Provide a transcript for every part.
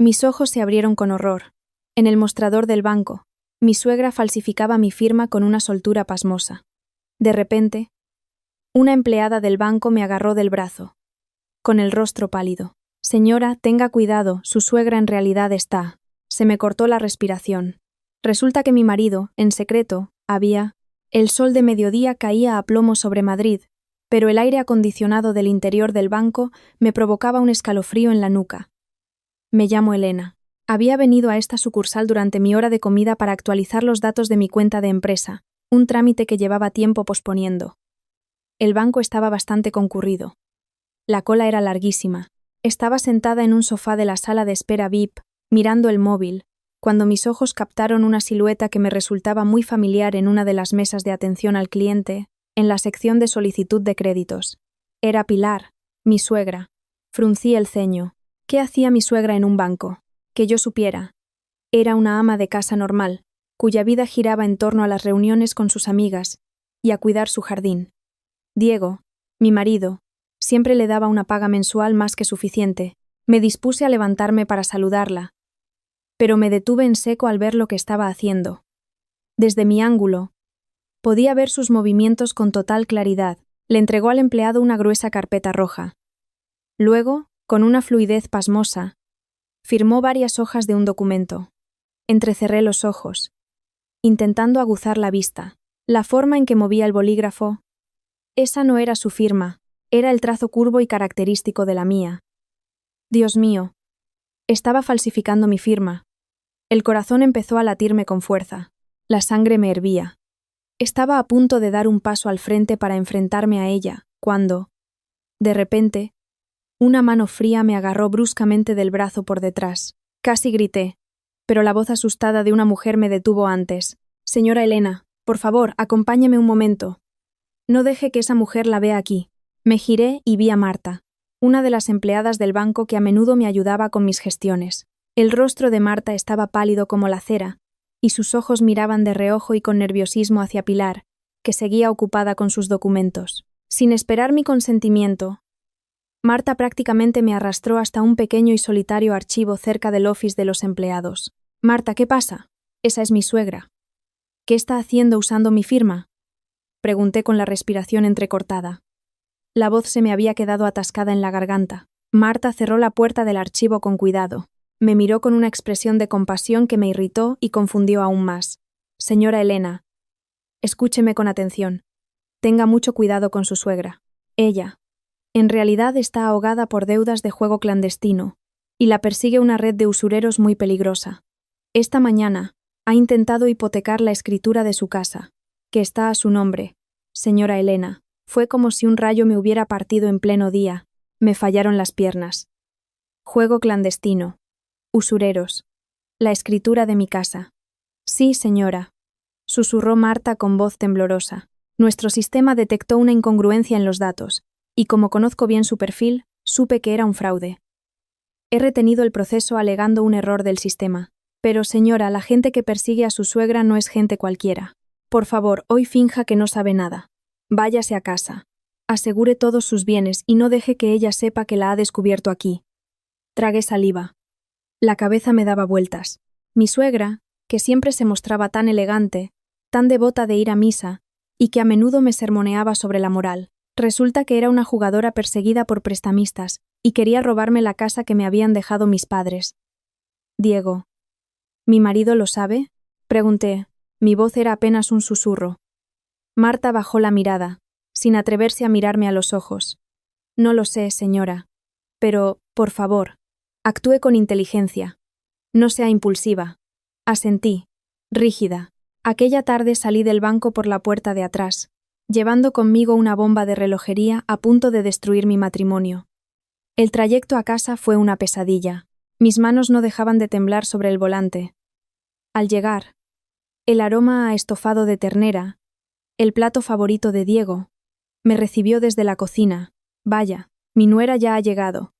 Mis ojos se abrieron con horror. En el mostrador del banco, mi suegra falsificaba mi firma con una soltura pasmosa. De repente, una empleada del banco me agarró del brazo, con el rostro pálido. Señora, tenga cuidado, su suegra en realidad está. Se me cortó la respiración. Resulta que mi marido, en secreto, había... El sol de mediodía caía a plomo sobre Madrid, pero el aire acondicionado del interior del banco me provocaba un escalofrío en la nuca. Me llamo Elena. Había venido a esta sucursal durante mi hora de comida para actualizar los datos de mi cuenta de empresa, un trámite que llevaba tiempo posponiendo. El banco estaba bastante concurrido. La cola era larguísima. Estaba sentada en un sofá de la sala de espera VIP, mirando el móvil, cuando mis ojos captaron una silueta que me resultaba muy familiar en una de las mesas de atención al cliente, en la sección de solicitud de créditos. Era Pilar, mi suegra. Fruncí el ceño. ¿Qué hacía mi suegra en un banco? Que yo supiera. Era una ama de casa normal, cuya vida giraba en torno a las reuniones con sus amigas y a cuidar su jardín. Diego, mi marido, siempre le daba una paga mensual más que suficiente. Me dispuse a levantarme para saludarla, pero me detuve en seco al ver lo que estaba haciendo. Desde mi ángulo, podía ver sus movimientos con total claridad. Le entregó al empleado una gruesa carpeta roja. Luego, con una fluidez pasmosa, firmó varias hojas de un documento. Entrecerré los ojos, intentando aguzar la vista. La forma en que movía el bolígrafo, esa no era su firma, era el trazo curvo y característico de la mía. Dios mío, estaba falsificando mi firma. El corazón empezó a latirme con fuerza. La sangre me hervía. Estaba a punto de dar un paso al frente para enfrentarme a ella, cuando, de repente, una mano fría me agarró bruscamente del brazo por detrás. Casi grité, pero la voz asustada de una mujer me detuvo antes. Señora Elena, por favor, acompáñeme un momento. No deje que esa mujer la vea aquí. Me giré y vi a Marta, una de las empleadas del banco que a menudo me ayudaba con mis gestiones. El rostro de Marta estaba pálido como la cera, y sus ojos miraban de reojo y con nerviosismo hacia Pilar, que seguía ocupada con sus documentos. Sin esperar mi consentimiento, Marta prácticamente me arrastró hasta un pequeño y solitario archivo cerca del office de los empleados. Marta, ¿qué pasa? Esa es mi suegra. ¿Qué está haciendo usando mi firma? Pregunté con la respiración entrecortada. La voz se me había quedado atascada en la garganta. Marta cerró la puerta del archivo con cuidado. Me miró con una expresión de compasión que me irritó y confundió aún más. Señora Elena, escúcheme con atención. Tenga mucho cuidado con su suegra. Ella, en realidad, está ahogada por deudas de juego clandestino, y la persigue una red de usureros muy peligrosa. Esta mañana ha intentado hipotecar la escritura de su casa, que está a su nombre. Señora Elena, fue como si un rayo me hubiera partido en pleno día. Me fallaron las piernas. Juego clandestino. Usureros. La escritura de mi casa. Sí, señora, susurró Marta con voz temblorosa. Nuestro sistema detectó una incongruencia en los datos, y como conozco bien su perfil, supe que era un fraude. He retenido el proceso alegando un error del sistema. Pero, señora, la gente que persigue a su suegra no es gente cualquiera. Por favor, hoy finja que no sabe nada. Váyase a casa. Asegure todos sus bienes y no deje que ella sepa que la ha descubierto aquí. Tragué saliva. La cabeza me daba vueltas. Mi suegra, que siempre se mostraba tan elegante, tan devota de ir a misa, y que a menudo me sermoneaba sobre la moral, resulta que era una jugadora perseguida por prestamistas, y quería robarme la casa que me habían dejado mis padres. Diego, ¿mi marido lo sabe? Pregunté. Mi voz era apenas un susurro. Marta bajó la mirada, sin atreverse a mirarme a los ojos. No lo sé, señora. Pero, por favor, actúe con inteligencia. No sea impulsiva. Asentí, rígida. Aquella tarde salí del banco por la puerta de atrás, llevando conmigo una bomba de relojería a punto de destruir mi matrimonio. El trayecto a casa fue una pesadilla. Mis manos no dejaban de temblar sobre el volante. Al llegar, el aroma a estofado de ternera, el plato favorito de Diego, me recibió desde la cocina. Vaya, mi nuera ya ha llegado.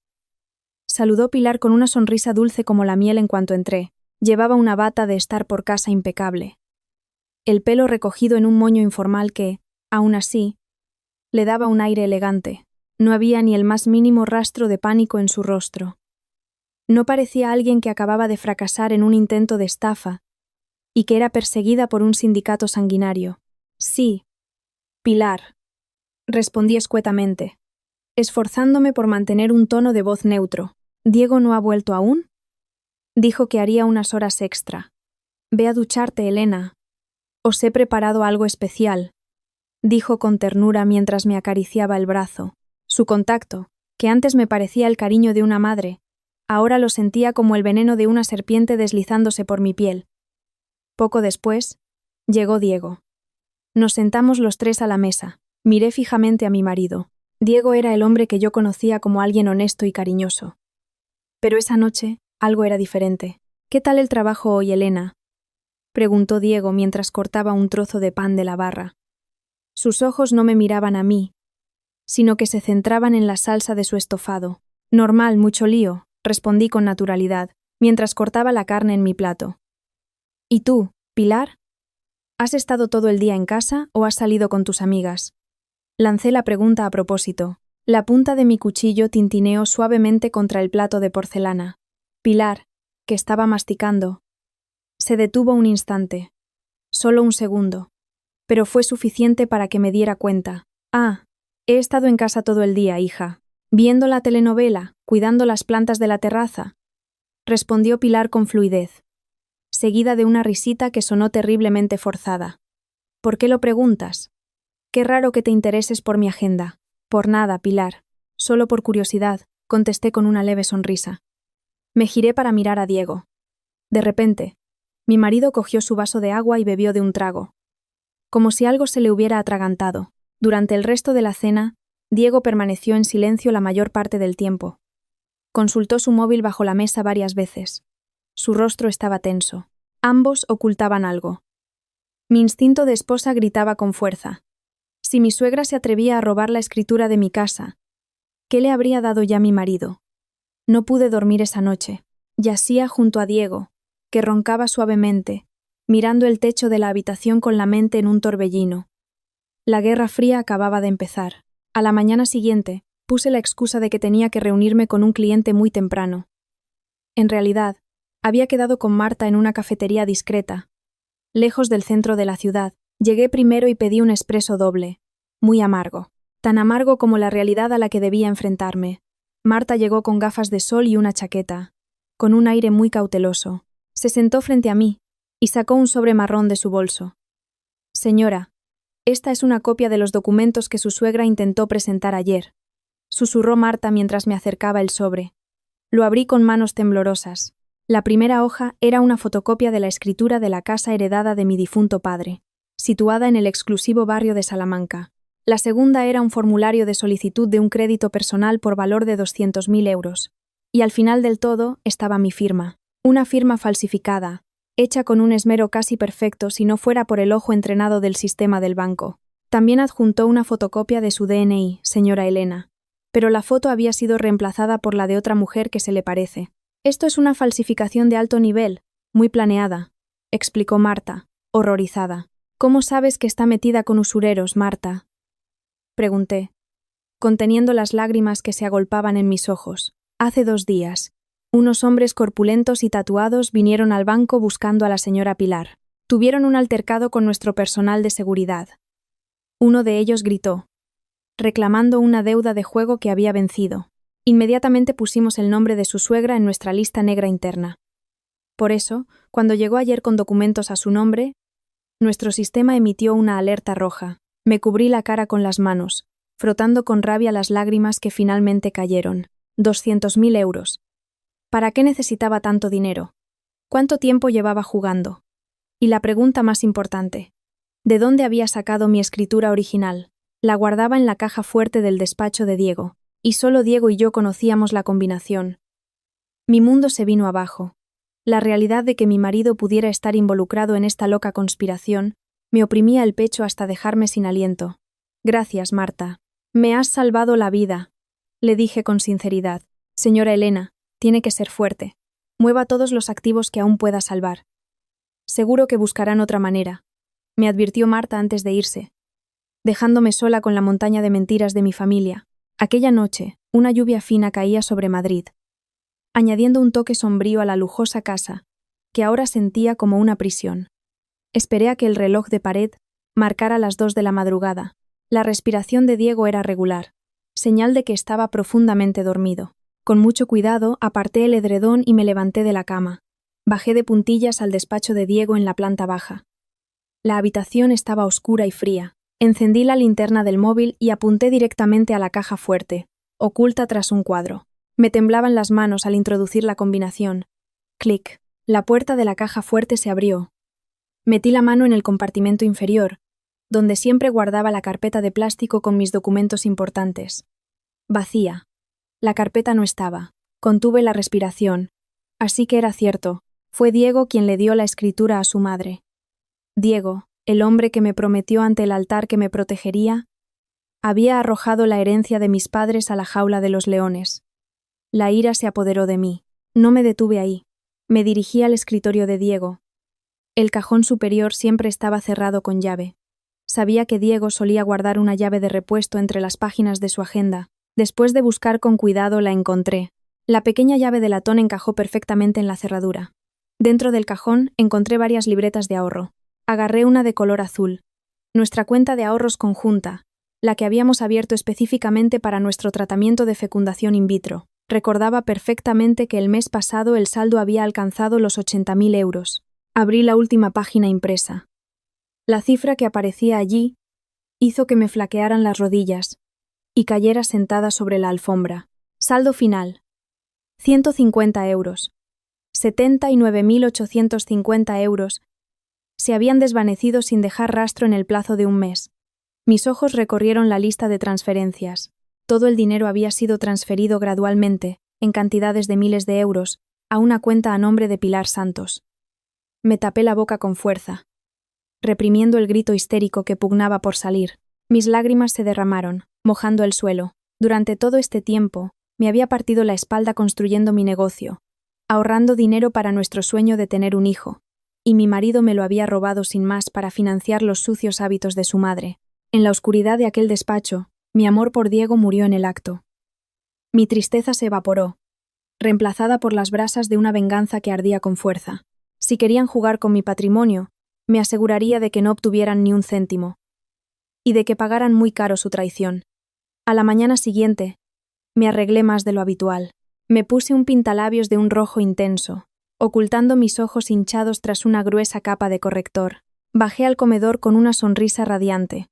Saludó Pilar con una sonrisa dulce como la miel en cuanto entré. Llevaba una bata de estar por casa impecable. El pelo recogido en un moño informal que, aún así, le daba un aire elegante. No había ni el más mínimo rastro de pánico en su rostro. No parecía alguien que acababa de fracasar en un intento de estafa y que era perseguida por un sindicato sanguinario. Sí, Pilar, respondí escuetamente, esforzándome por mantener un tono de voz neutro. ¿Diego no ha vuelto aún? Dijo que haría unas horas extra. Ve a ducharte, Elena. Os he preparado algo especial, dijo con ternura mientras me acariciaba el brazo. Su contacto, que antes me parecía el cariño de una madre, ahora lo sentía como el veneno de una serpiente deslizándose por mi piel. Poco después, llegó Diego. Nos sentamos los tres a la mesa. Miré fijamente a mi marido. Diego era el hombre que yo conocía como alguien honesto y cariñoso. Pero esa noche, algo era diferente. ¿Qué tal el trabajo hoy, Elena?, preguntó Diego mientras cortaba un trozo de pan de la barra. Sus ojos no me miraban a mí, sino que se centraban en la salsa de su estofado. Normal, mucho lío, respondí con naturalidad, mientras cortaba la carne en mi plato. ¿Y tú, Pilar? ¿Has estado todo el día en casa o has salido con tus amigas? Lancé la pregunta a propósito. La punta de mi cuchillo tintineó suavemente contra el plato de porcelana. Pilar, que estaba masticando, se detuvo un instante. Solo un segundo. Pero fue suficiente para que me diera cuenta. Ah, he estado en casa todo el día, hija. Viendo la telenovela, cuidando las plantas de la terraza, respondió Pilar con fluidez, seguida de una risita que sonó terriblemente forzada. ¿Por qué lo preguntas? Qué raro que te intereses por mi agenda. Por nada, Pilar. Solo por curiosidad, contesté con una leve sonrisa. Me giré para mirar a Diego. De repente, mi marido cogió su vaso de agua y bebió de un trago, como si algo se le hubiera atragantado. Durante el resto de la cena, Diego permaneció en silencio la mayor parte del tiempo. Consultó su móvil bajo la mesa varias veces. Su rostro estaba tenso. Ambos ocultaban algo. Mi instinto de esposa gritaba con fuerza. Si mi suegra se atrevía a robar la escritura de mi casa, ¿qué le habría dado ya mi marido? No pude dormir esa noche. Yacía junto a Diego, que roncaba suavemente, mirando el techo de la habitación con la mente en un torbellino. La Guerra Fría acababa de empezar. A la mañana siguiente, puse la excusa de que tenía que reunirme con un cliente muy temprano. En realidad, había quedado con Marta en una cafetería discreta, lejos del centro de la ciudad. Llegué primero y pedí un expreso doble, muy amargo, tan amargo como la realidad a la que debía enfrentarme. Marta llegó con gafas de sol y una chaqueta, con un aire muy cauteloso. Se sentó frente a mí y sacó un sobre marrón de su bolso. Señora, esta es una copia de los documentos que su suegra intentó presentar ayer, susurró Marta mientras me acercaba el sobre. Lo abrí con manos temblorosas. La primera hoja era una fotocopia de la escritura de la casa heredada de mi difunto padre, situada en el exclusivo barrio de Salamanca. La segunda era un formulario de solicitud de un crédito personal por valor de 200.000 euros. Y al final del todo estaba mi firma. Una firma falsificada, hecha con un esmero casi perfecto si no fuera por el ojo entrenado del sistema del banco. También adjuntó una fotocopia de su DNI, señora Elena, pero la foto había sido reemplazada por la de otra mujer que se le parece. Esto es una falsificación de alto nivel, muy planeada, explicó Marta, horrorizada. ¿Cómo sabes que está metida con usureros, Marta?, pregunté, conteniendo las lágrimas que se agolpaban en mis ojos. Hace 2 días, unos hombres corpulentos y tatuados vinieron al banco buscando a la señora Pilar. Tuvieron un altercado con nuestro personal de seguridad. Uno de ellos gritó, reclamando una deuda de juego que había vencido. Inmediatamente pusimos el nombre de su suegra en nuestra lista negra interna. Por eso, cuando llegó ayer con documentos a su nombre, nuestro sistema emitió una alerta roja. Me cubrí la cara con las manos, frotando con rabia las lágrimas que finalmente cayeron. 200.000 euros. ¿Para qué necesitaba tanto dinero? ¿Cuánto tiempo llevaba jugando? Y la pregunta más importante, ¿de dónde había sacado mi escritura original? La guardaba en la caja fuerte del despacho de Diego, y solo Diego y yo conocíamos la combinación. Mi mundo se vino abajo. La realidad de que mi marido pudiera estar involucrado en esta loca conspiración me oprimía el pecho hasta dejarme sin aliento. Gracias, Marta. Me has salvado la vida, le dije con sinceridad. Señora Elena, tiene que ser fuerte. Mueva todos los activos que aún pueda salvar. Seguro que buscarán otra manera, me advirtió Marta antes de irse, dejándome sola con la montaña de mentiras de mi familia. Aquella noche, una lluvia fina caía sobre Madrid. añadiendo un toque sombrío a la lujosa casa, que ahora sentía como una prisión. Esperé a que el reloj de pared marcara las 2 de la madrugada. La respiración de Diego era regular, señal de que estaba profundamente dormido. Con mucho cuidado aparté el edredón y me levanté de la cama. Bajé de puntillas al despacho de Diego en la planta baja. La habitación estaba oscura y fría. Encendí la linterna del móvil y apunté directamente a la caja fuerte, oculta tras un cuadro. Me temblaban las manos al introducir la combinación. Clic. La puerta de la caja fuerte se abrió. Metí la mano en el compartimento inferior, donde siempre guardaba la carpeta de plástico con mis documentos importantes. Vacía. La carpeta no estaba. Contuve la respiración. Así que era cierto. Fue Diego quien le dio la escritura a su madre. Diego, el hombre que me prometió ante el altar que me protegería, había arrojado la herencia de mis padres a la jaula de los leones. La ira se apoderó de mí. No me detuve ahí. Me dirigí al escritorio de Diego. El cajón superior siempre estaba cerrado con llave. Sabía que Diego solía guardar una llave de repuesto entre las páginas de su agenda. Después de buscar con cuidado la encontré. La pequeña llave de latón encajó perfectamente en la cerradura. Dentro del cajón encontré varias libretas de ahorro. Agarré una de color azul. Nuestra cuenta de ahorros conjunta, la que habíamos abierto específicamente para nuestro tratamiento de fecundación in vitro. Recordaba perfectamente que el mes pasado el saldo había alcanzado los 80.000 euros. Abrí la última página impresa. La cifra que aparecía allí hizo que me flaquearan las rodillas y cayera sentada sobre la alfombra. Saldo final. 150 euros. 79.850 euros se habían desvanecido sin dejar rastro en el plazo de un mes. Mis ojos recorrieron la lista de transferencias. Todo el dinero había sido transferido gradualmente, en cantidades de miles de euros, a una cuenta a nombre de Pilar Santos. Me tapé la boca con fuerza, reprimiendo el grito histérico que pugnaba por salir. Mis lágrimas se derramaron, mojando el suelo. Durante todo este tiempo, me había partido la espalda construyendo mi negocio, ahorrando dinero para nuestro sueño de tener un hijo, y mi marido me lo había robado sin más para financiar los sucios hábitos de su madre. En la oscuridad de aquel despacho, mi amor por Diego murió en el acto. Mi tristeza se evaporó, reemplazada por las brasas de una venganza que ardía con fuerza. Si querían jugar con mi patrimonio, me aseguraría de que no obtuvieran ni un céntimo, y de que pagaran muy caro su traición. A la mañana siguiente, me arreglé más de lo habitual. Me puse un pintalabios de un rojo intenso, ocultando mis ojos hinchados tras una gruesa capa de corrector. Bajé al comedor con una sonrisa radiante.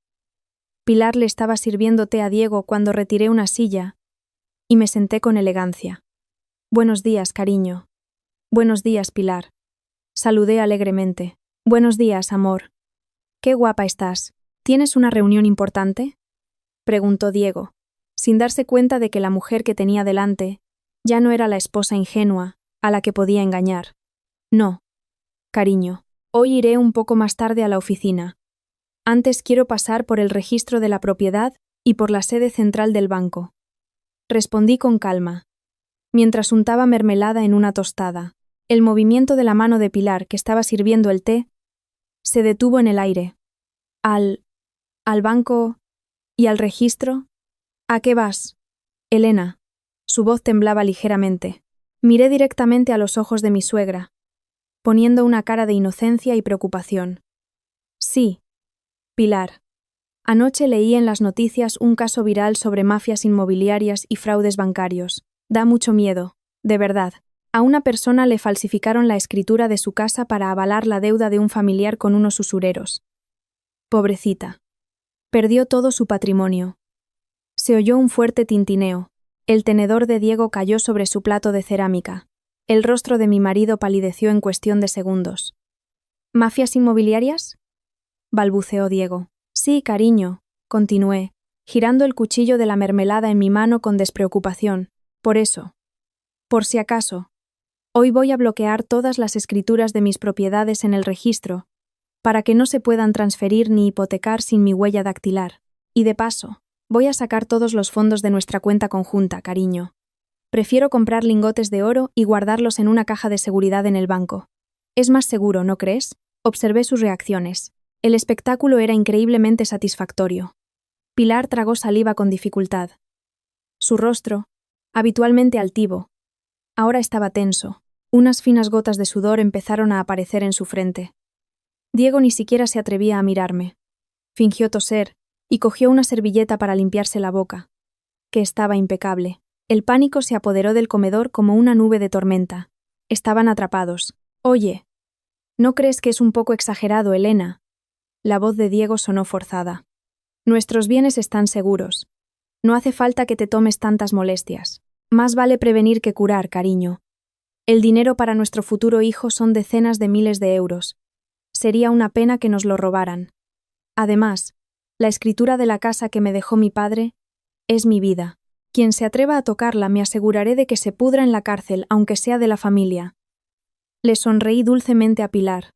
Pilar le estaba sirviendo té a Diego cuando retiré una silla y me senté con elegancia. «Buenos días, cariño». «Buenos días, Pilar». Saludé alegremente. «Buenos días, amor». «Qué guapa estás. ¿Tienes una reunión importante?», preguntó Diego, sin darse cuenta de que la mujer que tenía delante ya no era la esposa ingenua a la que podía engañar. «No, cariño. Hoy iré un poco más tarde a la oficina. Antes quiero pasar por el registro de la propiedad y por la sede central del banco», respondí con calma, mientras untaba mermelada en una tostada. El movimiento de la mano de Pilar, que estaba sirviendo el té, se detuvo en el aire. ¿Al banco y al registro? ¿A qué vas, Elena? Su voz temblaba ligeramente. Miré directamente a los ojos de mi suegra, poniendo una cara de inocencia y preocupación. Sí, Pilar. Anoche leí en las noticias un caso viral sobre mafias inmobiliarias y fraudes bancarios. Da mucho miedo, de verdad. A una persona le falsificaron la escritura de su casa para avalar la deuda de un familiar con unos usureros. Pobrecita. Perdió todo su patrimonio. Se oyó un fuerte tintineo. El tenedor de Diego cayó sobre su plato de cerámica. El rostro de mi marido palideció en cuestión de segundos. ¿Mafias inmobiliarias?, balbuceó Diego. Sí, cariño, continué, girando el cuchillo de la mermelada en mi mano con despreocupación. Por eso. Por si acaso. Hoy voy a bloquear todas las escrituras de mis propiedades en el registro, para que no se puedan transferir ni hipotecar sin mi huella dactilar. Y de paso, voy a sacar todos los fondos de nuestra cuenta conjunta, cariño. Prefiero comprar lingotes de oro y guardarlos en una caja de seguridad en el banco. Es más seguro, ¿no crees? Observé sus reacciones. El espectáculo era increíblemente satisfactorio. Pilar tragó saliva con dificultad. Su rostro, habitualmente altivo, Ahora estaba tenso. Unas finas gotas de sudor empezaron a aparecer en su frente. Diego ni siquiera se atrevía a mirarme. Fingió toser y cogió una servilleta para limpiarse la boca, que estaba impecable. El pánico se apoderó del comedor como una nube de tormenta. Estaban atrapados. Oye, ¿no crees que es un poco exagerado, Elena? La voz de Diego sonó forzada. Nuestros bienes están seguros. No hace falta que te tomes tantas molestias. Más vale prevenir que curar, cariño. El dinero para nuestro futuro hijo son decenas de miles de euros. Sería una pena que nos lo robaran. Además, la escritura de la casa que me dejó mi padre es mi vida. Quien se atreva a tocarla me aseguraré de que se pudra en la cárcel, aunque sea de la familia. Le sonreí dulcemente a Pilar.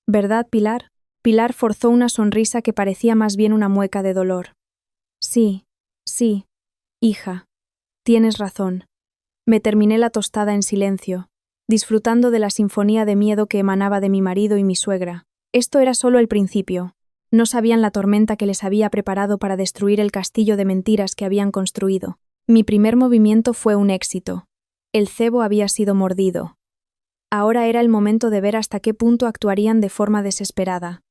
¿Verdad, Pilar? Pilar forzó una sonrisa que parecía más bien una mueca de dolor. Sí, hija. Tienes razón. Me terminé la tostada en silencio, disfrutando de la sinfonía de miedo que emanaba de mi marido y mi suegra. Esto era solo el principio. No sabían la tormenta que les había preparado para destruir el castillo de mentiras que habían construido. Mi primer movimiento fue un éxito. El cebo había sido mordido. Ahora era el momento de ver hasta qué punto actuarían de forma desesperada.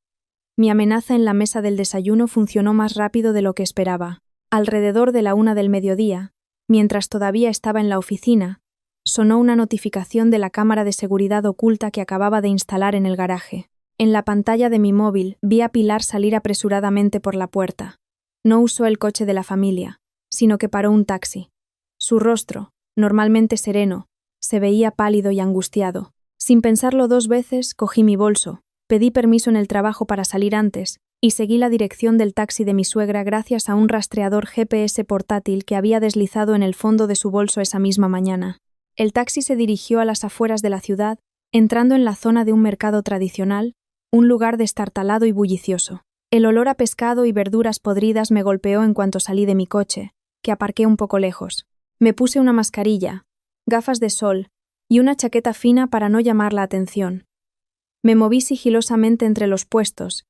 Mi amenaza en la mesa del desayuno funcionó más rápido de lo que esperaba. Alrededor de la 1 del mediodía, mientras todavía estaba en la oficina, sonó una notificación de la cámara de seguridad oculta que acababa de instalar en el garaje. En la pantalla de mi móvil vi a Pilar salir apresuradamente por la puerta. No usó el coche de la familia, sino que paró un taxi. Su rostro, normalmente sereno, se veía pálido y angustiado. Sin pensarlo 2 veces, cogí mi bolso, pedí permiso en el trabajo para salir antes y seguí la dirección del taxi de mi suegra gracias a un rastreador GPS portátil que había deslizado en el fondo de su bolso esa misma mañana. El taxi se dirigió a las afueras de la ciudad, entrando en la zona de un mercado tradicional, un lugar destartalado y bullicioso. El olor a pescado y verduras podridas me golpeó en cuanto salí de mi coche, que aparqué un poco lejos. Me puse una mascarilla, gafas de sol y una chaqueta fina para no llamar la atención. Me moví sigilosamente entre los puestos,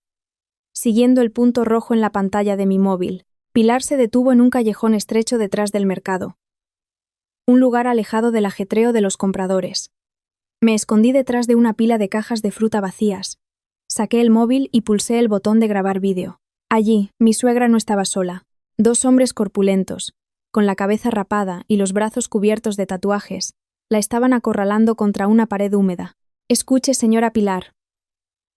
siguiendo el punto rojo en la pantalla de mi móvil. Pilar se detuvo en un callejón estrecho detrás del mercado, un lugar alejado del ajetreo de los compradores. Me escondí detrás de una pila de cajas de fruta vacías. Saqué el móvil y pulsé el botón de grabar vídeo. Allí, mi suegra no estaba sola. 2 hombres corpulentos, con la cabeza rapada y los brazos cubiertos de tatuajes, la estaban acorralando contra una pared húmeda. «Escuche, señora Pilar.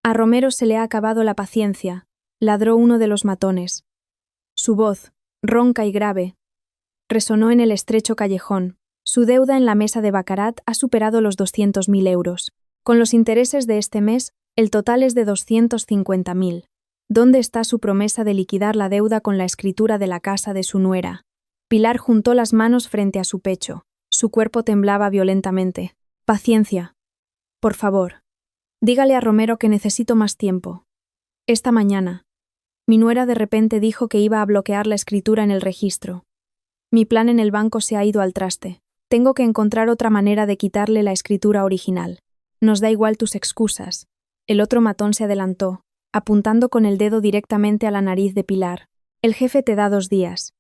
A Romero se le ha acabado la paciencia», ladró uno de los matones. Su voz, ronca y grave, resonó en el estrecho callejón. Su deuda en la mesa de baccarat ha superado los 200.000 euros. Con los intereses de este mes, el total es de 250.000. ¿Dónde está su promesa de liquidar la deuda con la escritura de la casa de su nuera? Pilar juntó las manos frente a su pecho. Su cuerpo temblaba violentamente. «Paciencia. Por favor. Dígale a Romero que necesito más tiempo. Esta mañana, mi nuera de repente dijo que iba a bloquear la escritura en el registro. Mi plan en el banco se ha ido al traste. Tengo que encontrar otra manera de quitarle la escritura original. Nos da igual tus excusas». El otro matón se adelantó, apuntando con el dedo directamente a la nariz de Pilar. «El jefe te da 2 días.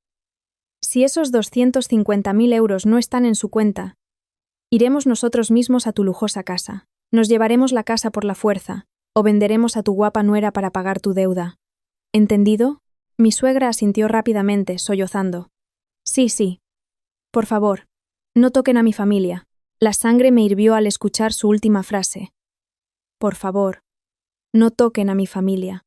Si esos 250.000 euros no están en su cuenta, iremos nosotros mismos a tu lujosa casa. Nos llevaremos la casa por la fuerza, o venderemos a tu guapa nuera para pagar tu deuda. ¿Entendido?» Mi suegra asintió rápidamente, sollozando. Sí. Por favor, no toquen a mi familia». La sangre me hirvió al escuchar su última frase. Por favor, no toquen a mi familia.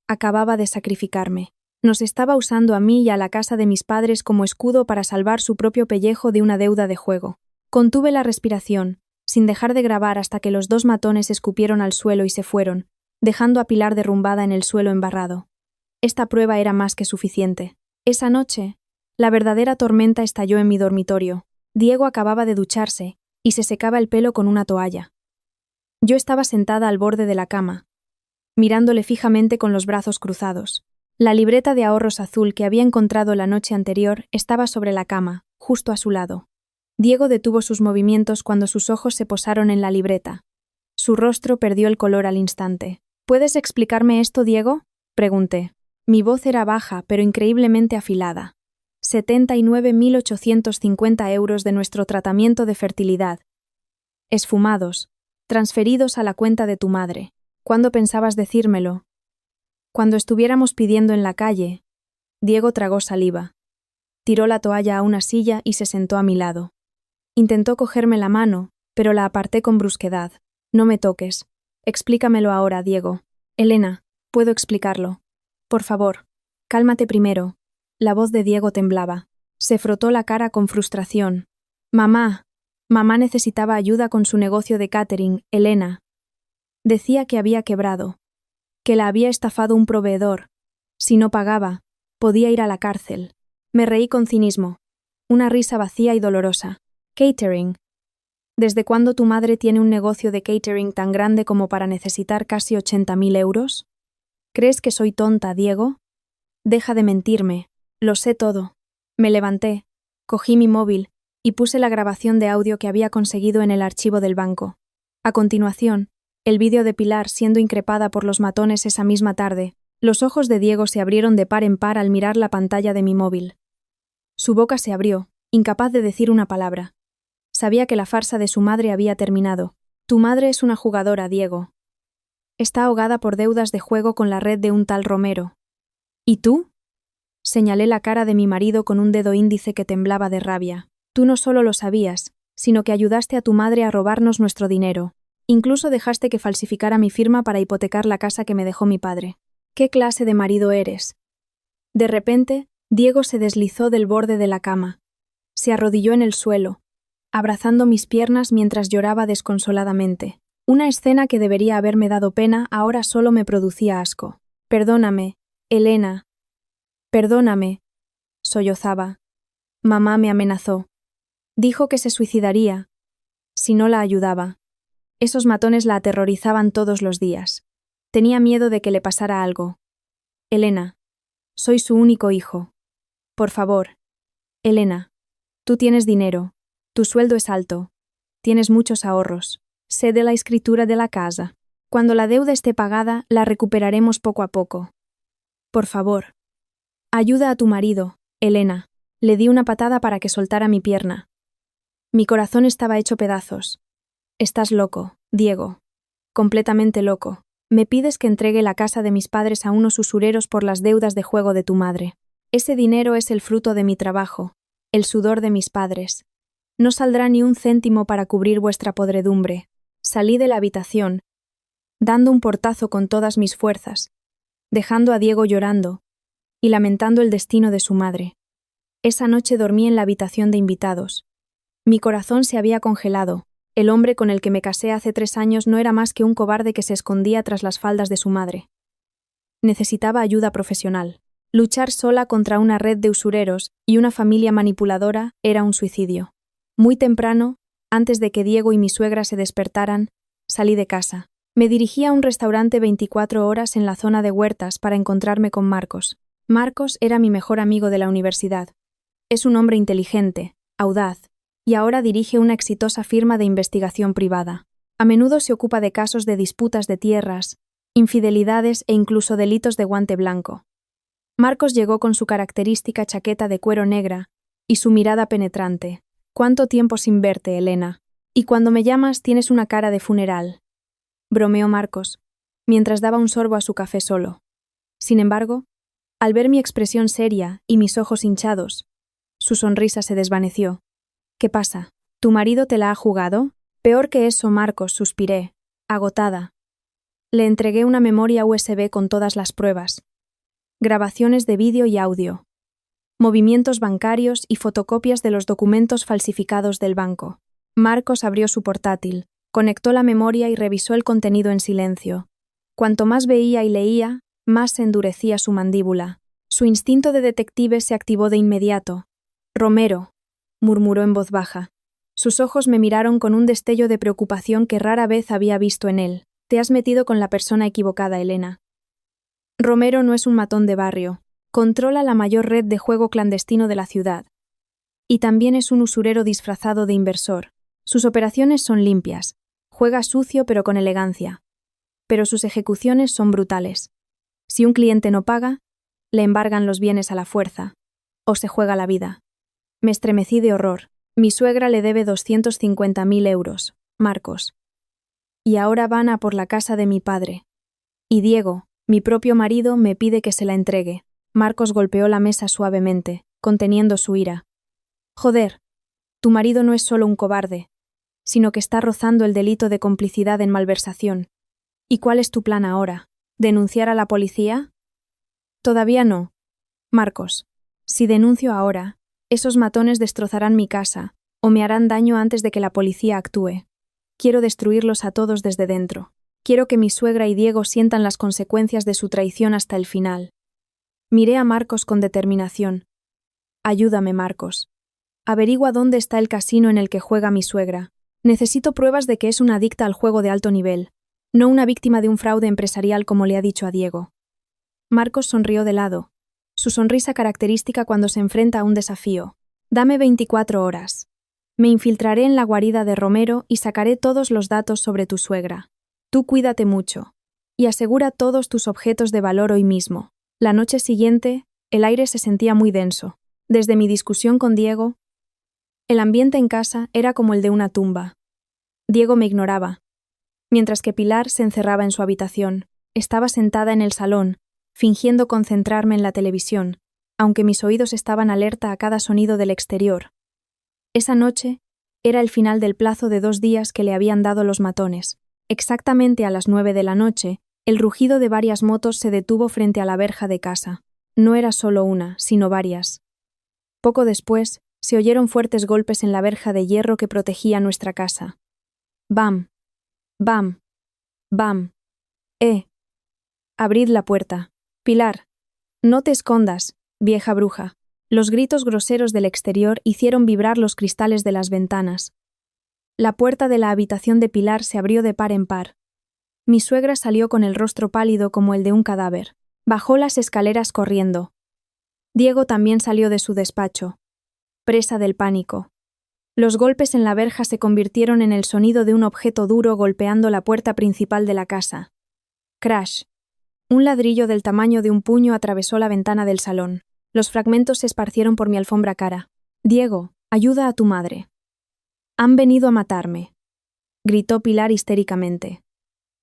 Acababa de sacrificarme. Nos estaba usando a mí y a la casa de mis padres como escudo para salvar su propio pellejo de una deuda de juego. Contuve la respiración, sin dejar de grabar hasta que los 2 matones escupieron al suelo y se fueron, dejando a Pilar derrumbada en el suelo embarrado. Esta prueba era más que suficiente. Esa noche, la verdadera tormenta estalló en mi dormitorio. Diego acababa de ducharse y se secaba el pelo con una toalla. Yo estaba sentada al borde de la cama, mirándole fijamente con los brazos cruzados. La libreta de ahorros azul que había encontrado la noche anterior estaba sobre la cama, justo a su lado. Diego detuvo sus movimientos cuando sus ojos se posaron en la libreta. Su rostro perdió el color al instante. «¿Puedes explicarme esto, Diego?», pregunté. Mi voz era baja, pero increíblemente afilada. 79.850 euros de nuestro tratamiento de fertilidad. Esfumados, transferidos a la cuenta de tu madre. ¿Cuándo pensabas decírmelo? Cuando estuviéramos pidiendo en la calle. Diego tragó saliva. Tiró la toalla a una silla y se sentó a mi lado. Intentó cogerme la mano, pero la aparté con brusquedad. No me toques. Explícamelo ahora, Diego. Elena, puedo explicarlo. Por favor, cálmate primero. La voz de Diego temblaba. Se frotó la cara con frustración. Mamá. Mamá necesitaba ayuda con su negocio de catering, Elena. Decía que había quebrado. Que la había estafado un proveedor. Si no pagaba, podía ir a la cárcel. Me reí con cinismo. Una risa vacía y dolorosa. Catering. ¿Desde cuándo tu madre tiene un negocio de catering tan grande como para necesitar casi 80.000 euros? ¿Crees que soy tonta, Diego? Deja de mentirme. Lo sé todo. Me levanté, cogí mi móvil y puse la grabación de audio que había conseguido en el archivo del banco. A continuación, el vídeo de Pilar siendo increpada por los matones esa misma tarde. Los ojos de Diego se abrieron de par en par al mirar la pantalla de mi móvil. Su boca se abrió, incapaz de decir una palabra. Sabía que la farsa de su madre había terminado. Tu madre es una jugadora, Diego. Está ahogada por deudas de juego con la red de un tal Romero. ¿Y tú? Señalé la cara de mi marido con un dedo índice que temblaba de rabia. Tú no solo lo sabías, sino que ayudaste a tu madre a robarnos nuestro dinero. Incluso dejaste que falsificara mi firma para hipotecar la casa que me dejó mi padre. ¿Qué clase de marido eres? De repente, Diego se deslizó del borde de la cama. Se arrodilló en el suelo, abrazando mis piernas mientras lloraba desconsoladamente. Una escena que debería haberme dado pena ahora solo me producía asco. Perdóname, Elena. Perdóname, sollozaba. Mamá me amenazó. Dijo que se suicidaría, si no la ayudaba. Esos matones la aterrorizaban todos los días. Tenía miedo de que le pasara algo. Elena, soy su único hijo. Por favor. Elena, tú tienes dinero. Tu sueldo es alto. Tienes muchos ahorros. Sé de la escritura de la casa. Cuando la deuda esté pagada, la recuperaremos poco a poco. Por favor. Ayuda a tu marido, Elena. Le di una patada para que soltara mi pierna. Mi corazón estaba hecho pedazos. Estás loco, Diego. Completamente loco. Me pides que entregue la casa de mis padres a unos usureros por las deudas de juego de tu madre. Ese dinero es el fruto de mi trabajo, el sudor de mis padres. No saldrá ni un céntimo para cubrir vuestra podredumbre. Salí de la habitación, dando un portazo con todas mis fuerzas, dejando a Diego llorando y lamentando el destino de su madre. Esa noche dormí en la habitación de invitados. Mi corazón se había congelado. El hombre con el que me casé hace 3 años no era más que un cobarde que se escondía tras las faldas de su madre. Necesitaba ayuda profesional. Luchar sola contra una red de usureros y una familia manipuladora era un suicidio. Muy temprano, antes de que Diego y mi suegra se despertaran, salí de casa. Me dirigí a un restaurante 24 horas en la zona de Huertas para encontrarme con Marcos. Marcos era mi mejor amigo de la universidad. Es un hombre inteligente, audaz, y ahora dirige una exitosa firma de investigación privada. A menudo se ocupa de casos de disputas de tierras, infidelidades e incluso delitos de guante blanco. Marcos llegó con su característica chaqueta de cuero negra y su mirada penetrante. ¿Cuánto tiempo sin verte, Elena? Y cuando me llamas tienes una cara de funeral. Bromeó Marcos, mientras daba un sorbo a su café solo. Sin embargo, al ver mi expresión seria y mis ojos hinchados, su sonrisa se desvaneció. ¿Qué pasa? ¿Tu marido te la ha jugado? Peor que eso, Marcos, suspiré, agotada. Le entregué una memoria USB con todas las pruebas. Grabaciones de vídeo y audio. Movimientos bancarios y fotocopias de los documentos falsificados del banco. Marcos abrió su portátil, conectó la memoria y revisó el contenido en silencio. Cuanto más veía y leía, más se endurecía su mandíbula. Su instinto de detective se activó de inmediato. Romero, murmuró en voz baja. Sus ojos me miraron con un destello de preocupación que rara vez había visto en él. Te has metido con la persona equivocada, Elena. Romero no es un matón de barrio. Controla la mayor red de juego clandestino de la ciudad. Y también es un usurero disfrazado de inversor. Sus operaciones son limpias. Juega sucio pero con elegancia. Pero sus ejecuciones son brutales. Si un cliente no paga, le embargan los bienes a la fuerza. o se juega la vida. Me estremecí de horror. Mi suegra le debe 250.000 euros, Marcos. Y ahora van a por la casa de mi padre. Y Diego, mi propio marido, me pide que se la entregue. Marcos golpeó la mesa suavemente, conteniendo su ira. Joder, tu marido no es solo un cobarde, sino que está rozando el delito de complicidad en malversación. ¿Y cuál es tu plan ahora? ¿Denunciar a la policía? Todavía no. Marcos, si denuncio ahora, esos matones destrozarán mi casa, o me harán daño antes de que la policía actúe. Quiero destruirlos a todos desde dentro. Quiero que mi suegra y Diego sientan las consecuencias de su traición hasta el final. Miré a Marcos con determinación. Ayúdame, Marcos. Averigua dónde está el casino en el que juega mi suegra. Necesito pruebas de que es una adicta al juego de alto nivel, no una víctima de un fraude empresarial como le ha dicho a Diego. Marcos sonrió de lado, su sonrisa característica cuando se enfrenta a un desafío. Dame 24 horas. Me infiltraré en la guarida de Romero y sacaré todos los datos sobre tu suegra. Tú cuídate mucho. Y asegura todos tus objetos de valor hoy mismo. La noche siguiente, el aire se sentía muy denso. Desde mi discusión con Diego, el ambiente en casa era como el de una tumba. Diego me ignoraba, mientras que Pilar se encerraba en su habitación. Estaba sentada en el salón, fingiendo concentrarme en la televisión, aunque mis oídos estaban alerta a cada sonido del exterior. Esa noche era el final del plazo de 2 días que le habían dado los matones. Exactamente a las 9 de la noche, el rugido de varias motos se detuvo frente a la verja de casa. No era solo una, sino varias. Poco después, se oyeron fuertes golpes en la verja de hierro que protegía nuestra casa. ¡Bam! ¡Bam! ¡Bam! Abrid la puerta. Pilar. No te escondas, vieja bruja. Los gritos groseros del exterior hicieron vibrar los cristales de las ventanas. La puerta de la habitación de Pilar se abrió de par en par. Mi suegra salió con el rostro pálido como el de un cadáver. Bajó las escaleras corriendo. Diego también salió de su despacho, presa del pánico. Los golpes en la verja se convirtieron en el sonido de un objeto duro golpeando la puerta principal de la casa. Crash. Un ladrillo del tamaño de un puño atravesó la ventana del salón. Los fragmentos se esparcieron por mi alfombra cara. Diego, ayuda a tu madre. Han venido a matarme, gritó Pilar histéricamente.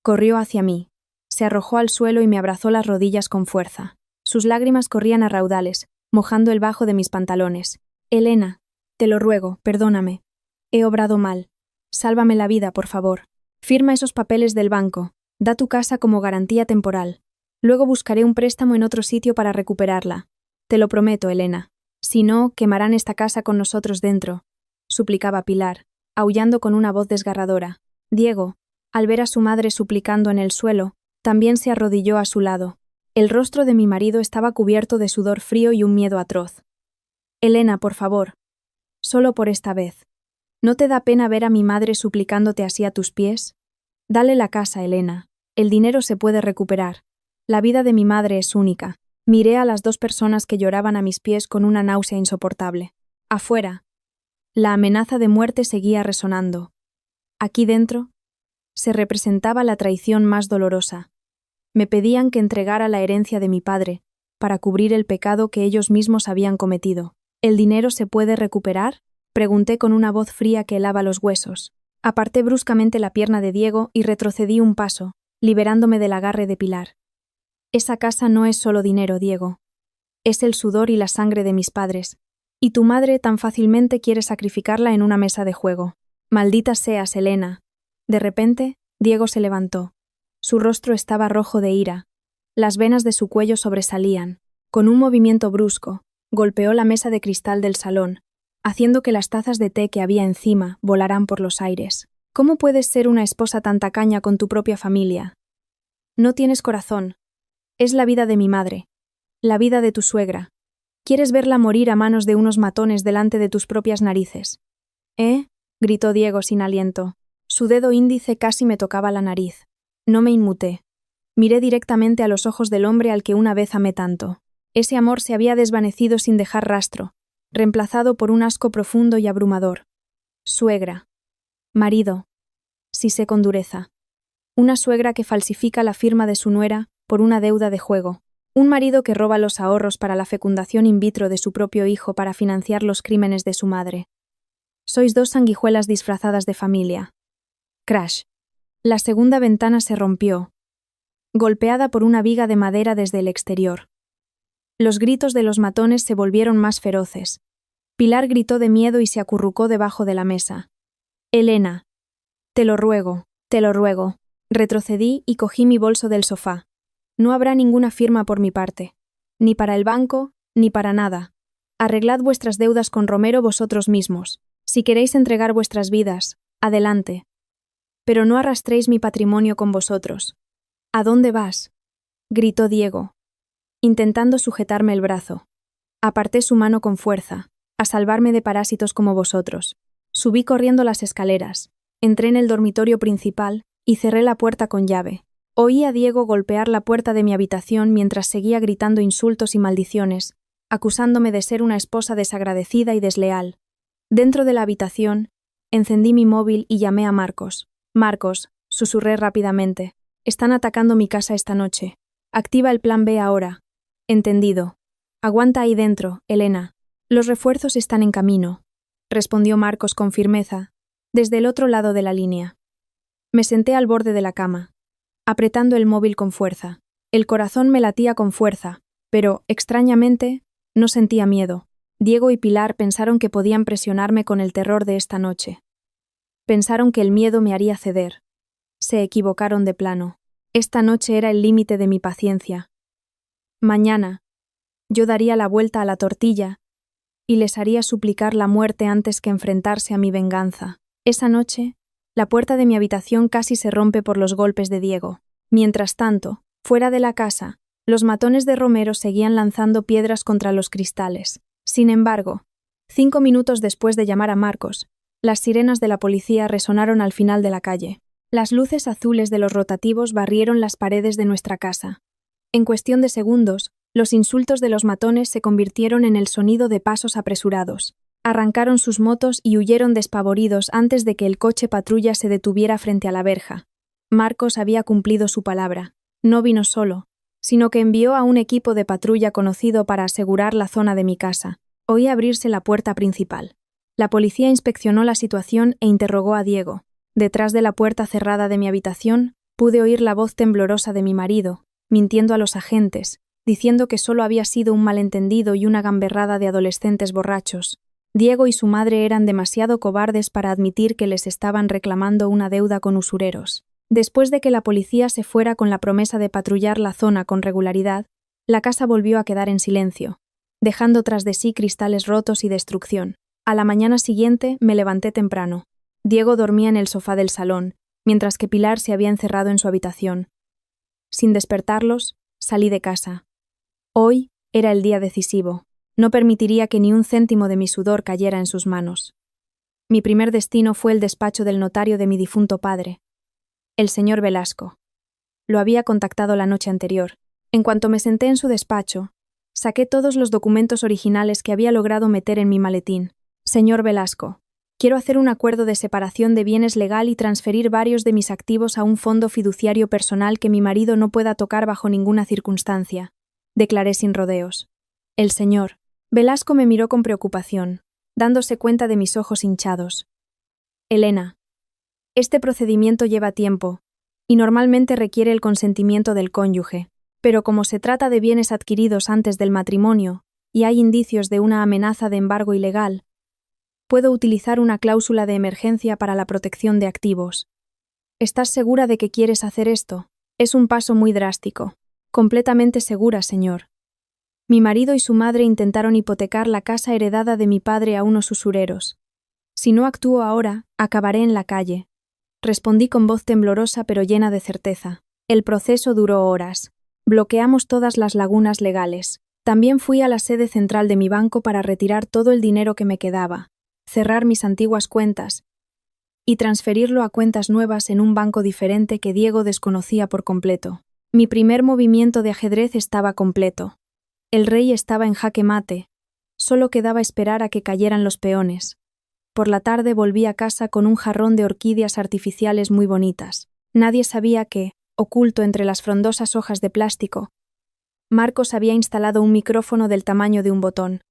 Corrió hacia mí, se arrojó al suelo y me abrazó las rodillas con fuerza. Sus lágrimas corrían a raudales, mojando el bajo de mis pantalones. Elena, te lo ruego, perdóname. He obrado mal. Sálvame la vida, por favor. Firma esos papeles del banco. Da tu casa como garantía temporal. Luego buscaré un préstamo en otro sitio para recuperarla. Te lo prometo, Elena. Si no, quemarán esta casa con nosotros dentro, suplicaba Pilar, aullando con una voz desgarradora. Diego, al ver a su madre suplicando en el suelo, también se arrodilló a su lado. El rostro de mi marido estaba cubierto de sudor frío y un miedo atroz. Elena, por favor. Solo por esta vez. ¿No te da pena ver a mi madre suplicándote así a tus pies? Dale la casa, Elena. El dinero se puede recuperar. La vida de mi madre es única. Miré a las 2 personas que lloraban a mis pies con una náusea insoportable. Afuera. La amenaza de muerte seguía resonando. Aquí dentro se representaba la traición más dolorosa. Me pedían que entregara la herencia de mi padre, para cubrir el pecado que ellos mismos habían cometido. ¿El dinero se puede recuperar? Pregunté con una voz fría que helaba los huesos. Aparté bruscamente la pierna de Diego y retrocedí un paso, liberándome del agarre de Pilar. Esa casa no es solo dinero, Diego. Es el sudor y la sangre de mis padres. Y tu madre tan fácilmente quiere sacrificarla en una mesa de juego. Maldita seas, Elena. De repente, Diego se levantó. Su rostro estaba rojo de ira. Las venas de su cuello sobresalían. Con un movimiento brusco, golpeó la mesa de cristal del salón, haciendo que las tazas de té que había encima volaran por los aires. ¿Cómo puedes ser una esposa tan tacaña con tu propia familia? No tienes corazón. Es la vida de mi madre. La vida de tu suegra. ¿Quieres verla morir a manos de unos matones delante de tus propias narices? Gritó Diego sin aliento. Su dedo índice casi me tocaba la nariz. No me inmuté. Miré directamente a los ojos del hombre al que una vez amé tanto. Ese amor se había desvanecido sin dejar rastro, reemplazado por un asco profundo y abrumador. Suegra. Marido. Sisé con dureza. Una suegra que falsifica la firma de su nuera por una deuda de juego. Un marido que roba los ahorros para la fecundación in vitro de su propio hijo para financiar los crímenes de su madre. Sois dos sanguijuelas disfrazadas de familia. Crash. La segunda ventana se rompió, golpeada por una viga de madera desde el exterior. Los gritos de los matones se volvieron más feroces. Pilar gritó de miedo y se acurrucó debajo de la mesa. Elena. Te lo ruego, te lo ruego. Retrocedí y cogí mi bolso del sofá. No habrá ninguna firma por mi parte. Ni para el banco, ni para nada. Arreglad vuestras deudas con Romero vosotros mismos. Si queréis entregar vuestras vidas, adelante. Pero no arrastréis mi patrimonio con vosotros. ¿A dónde vas?, gritó Diego, intentando sujetarme el brazo. Aparté su mano con fuerza, a salvarme de parásitos como vosotros. Subí corriendo las escaleras, entré en el dormitorio principal y cerré la puerta con llave. Oí a Diego golpear la puerta de mi habitación mientras seguía gritando insultos y maldiciones, acusándome de ser una esposa desagradecida y desleal. Dentro de la habitación, encendí mi móvil y llamé a Marcos. Marcos, susurré rápidamente. Están atacando mi casa esta noche. Activa el plan B ahora. Entendido. Aguanta ahí dentro, Elena. Los refuerzos están en camino, respondió Marcos con firmeza, desde el otro lado de la línea. Me senté al borde de la cama, apretando el móvil con fuerza. El corazón me latía con fuerza, pero, extrañamente, no sentía miedo. Diego y Pilar pensaron que podían presionarme con el terror de esta noche. Pensaron que el miedo me haría ceder. Se equivocaron de plano. Esta noche era el límite de mi paciencia. Mañana, yo daría la vuelta a la tortilla y les haría suplicar la muerte antes que enfrentarse a mi venganza. Esa noche, la puerta de mi habitación casi se rompe por los golpes de Diego. Mientras tanto, fuera de la casa, los matones de Romero seguían lanzando piedras contra los cristales. Sin embargo, 5 minutos después de llamar a Marcos, las sirenas de la policía resonaron al final de la calle. Las luces azules de los rotativos barrieron las paredes de nuestra casa. En cuestión de segundos, los insultos de los matones se convirtieron en el sonido de pasos apresurados. Arrancaron sus motos y huyeron despavoridos antes de que el coche patrulla se detuviera frente a la verja. Marcos había cumplido su palabra. No vino solo, sino que envió a un equipo de patrulla conocido para asegurar la zona de mi casa. Oí abrirse la puerta principal. La policía inspeccionó la situación e interrogó a Diego. Detrás de la puerta cerrada de mi habitación, pude oír la voz temblorosa de mi marido, mintiendo a los agentes, diciendo que solo había sido un malentendido y una gamberrada de adolescentes borrachos. Diego y su madre eran demasiado cobardes para admitir que les estaban reclamando una deuda con usureros. Después de que la policía se fuera con la promesa de patrullar la zona con regularidad, la casa volvió a quedar en silencio, dejando tras de sí cristales rotos y destrucción. A la mañana siguiente me levanté temprano. Diego dormía en el sofá del salón, mientras que Pilar se había encerrado en su habitación. Sin despertarlos, salí de casa. Hoy era el día decisivo. No permitiría que ni un céntimo de mi sudor cayera en sus manos. Mi primer destino fue el despacho del notario de mi difunto padre, el señor Velasco. Lo había contactado la noche anterior. En cuanto me senté en su despacho, saqué todos los documentos originales que había logrado meter en mi maletín. Señor Velasco, quiero hacer un acuerdo de separación de bienes legal y transferir varios de mis activos a un fondo fiduciario personal que mi marido no pueda tocar bajo ninguna circunstancia, declaré sin rodeos. El señor Velasco me miró con preocupación, dándose cuenta de mis ojos hinchados. Elena, este procedimiento lleva tiempo y normalmente requiere el consentimiento del cónyuge, pero como se trata de bienes adquiridos antes del matrimonio y hay indicios de una amenaza de embargo ilegal, puedo utilizar una cláusula de emergencia para la protección de activos. ¿Estás segura de que quieres hacer esto? Es un paso muy drástico. Completamente segura, señor. Mi marido y su madre intentaron hipotecar la casa heredada de mi padre a unos usureros. Si no actúo ahora, acabaré en la calle. Respondí con voz temblorosa pero llena de certeza. El proceso duró horas. Bloqueamos todas las lagunas legales. También fui a la sede central de mi banco para retirar todo el dinero que me quedaba, cerrar mis antiguas cuentas y transferirlo a cuentas nuevas en un banco diferente que Diego desconocía por completo. Mi primer movimiento de ajedrez estaba completo. El rey estaba en jaque mate. Solo quedaba esperar a que cayeran los peones. Por la tarde volví a casa con un jarrón de orquídeas artificiales muy bonitas. Nadie sabía que, oculto entre las frondosas hojas de plástico, Marcos había instalado un micrófono del tamaño de un botón,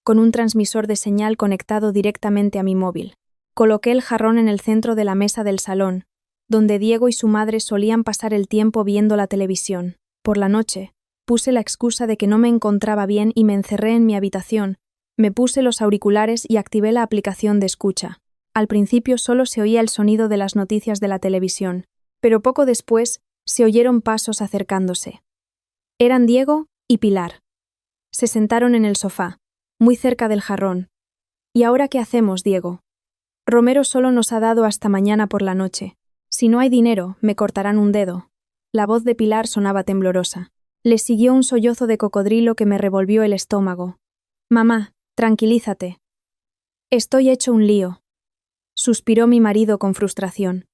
con un transmisor de señal conectado directamente a mi móvil. Coloqué el jarrón en el centro de la mesa del salón, donde Diego y su madre solían pasar el tiempo viendo la televisión. Por la noche, puse la excusa de que no me encontraba bien y me encerré en mi habitación. Me puse los auriculares y activé la aplicación de escucha. Al principio solo se oía el sonido de las noticias de la televisión, pero poco después se oyeron pasos acercándose. Eran Diego y Pilar. Se sentaron en el sofá, muy cerca del jarrón. ¿Y ahora qué hacemos, Diego? Romero solo nos ha dado hasta mañana por la noche. Si no hay dinero, me cortarán un dedo. La voz de Pilar sonaba temblorosa. Le siguió un sollozo de cocodrilo que me revolvió el estómago. Mamá, tranquilízate. Estoy hecho un lío. Suspiró mi marido con frustración.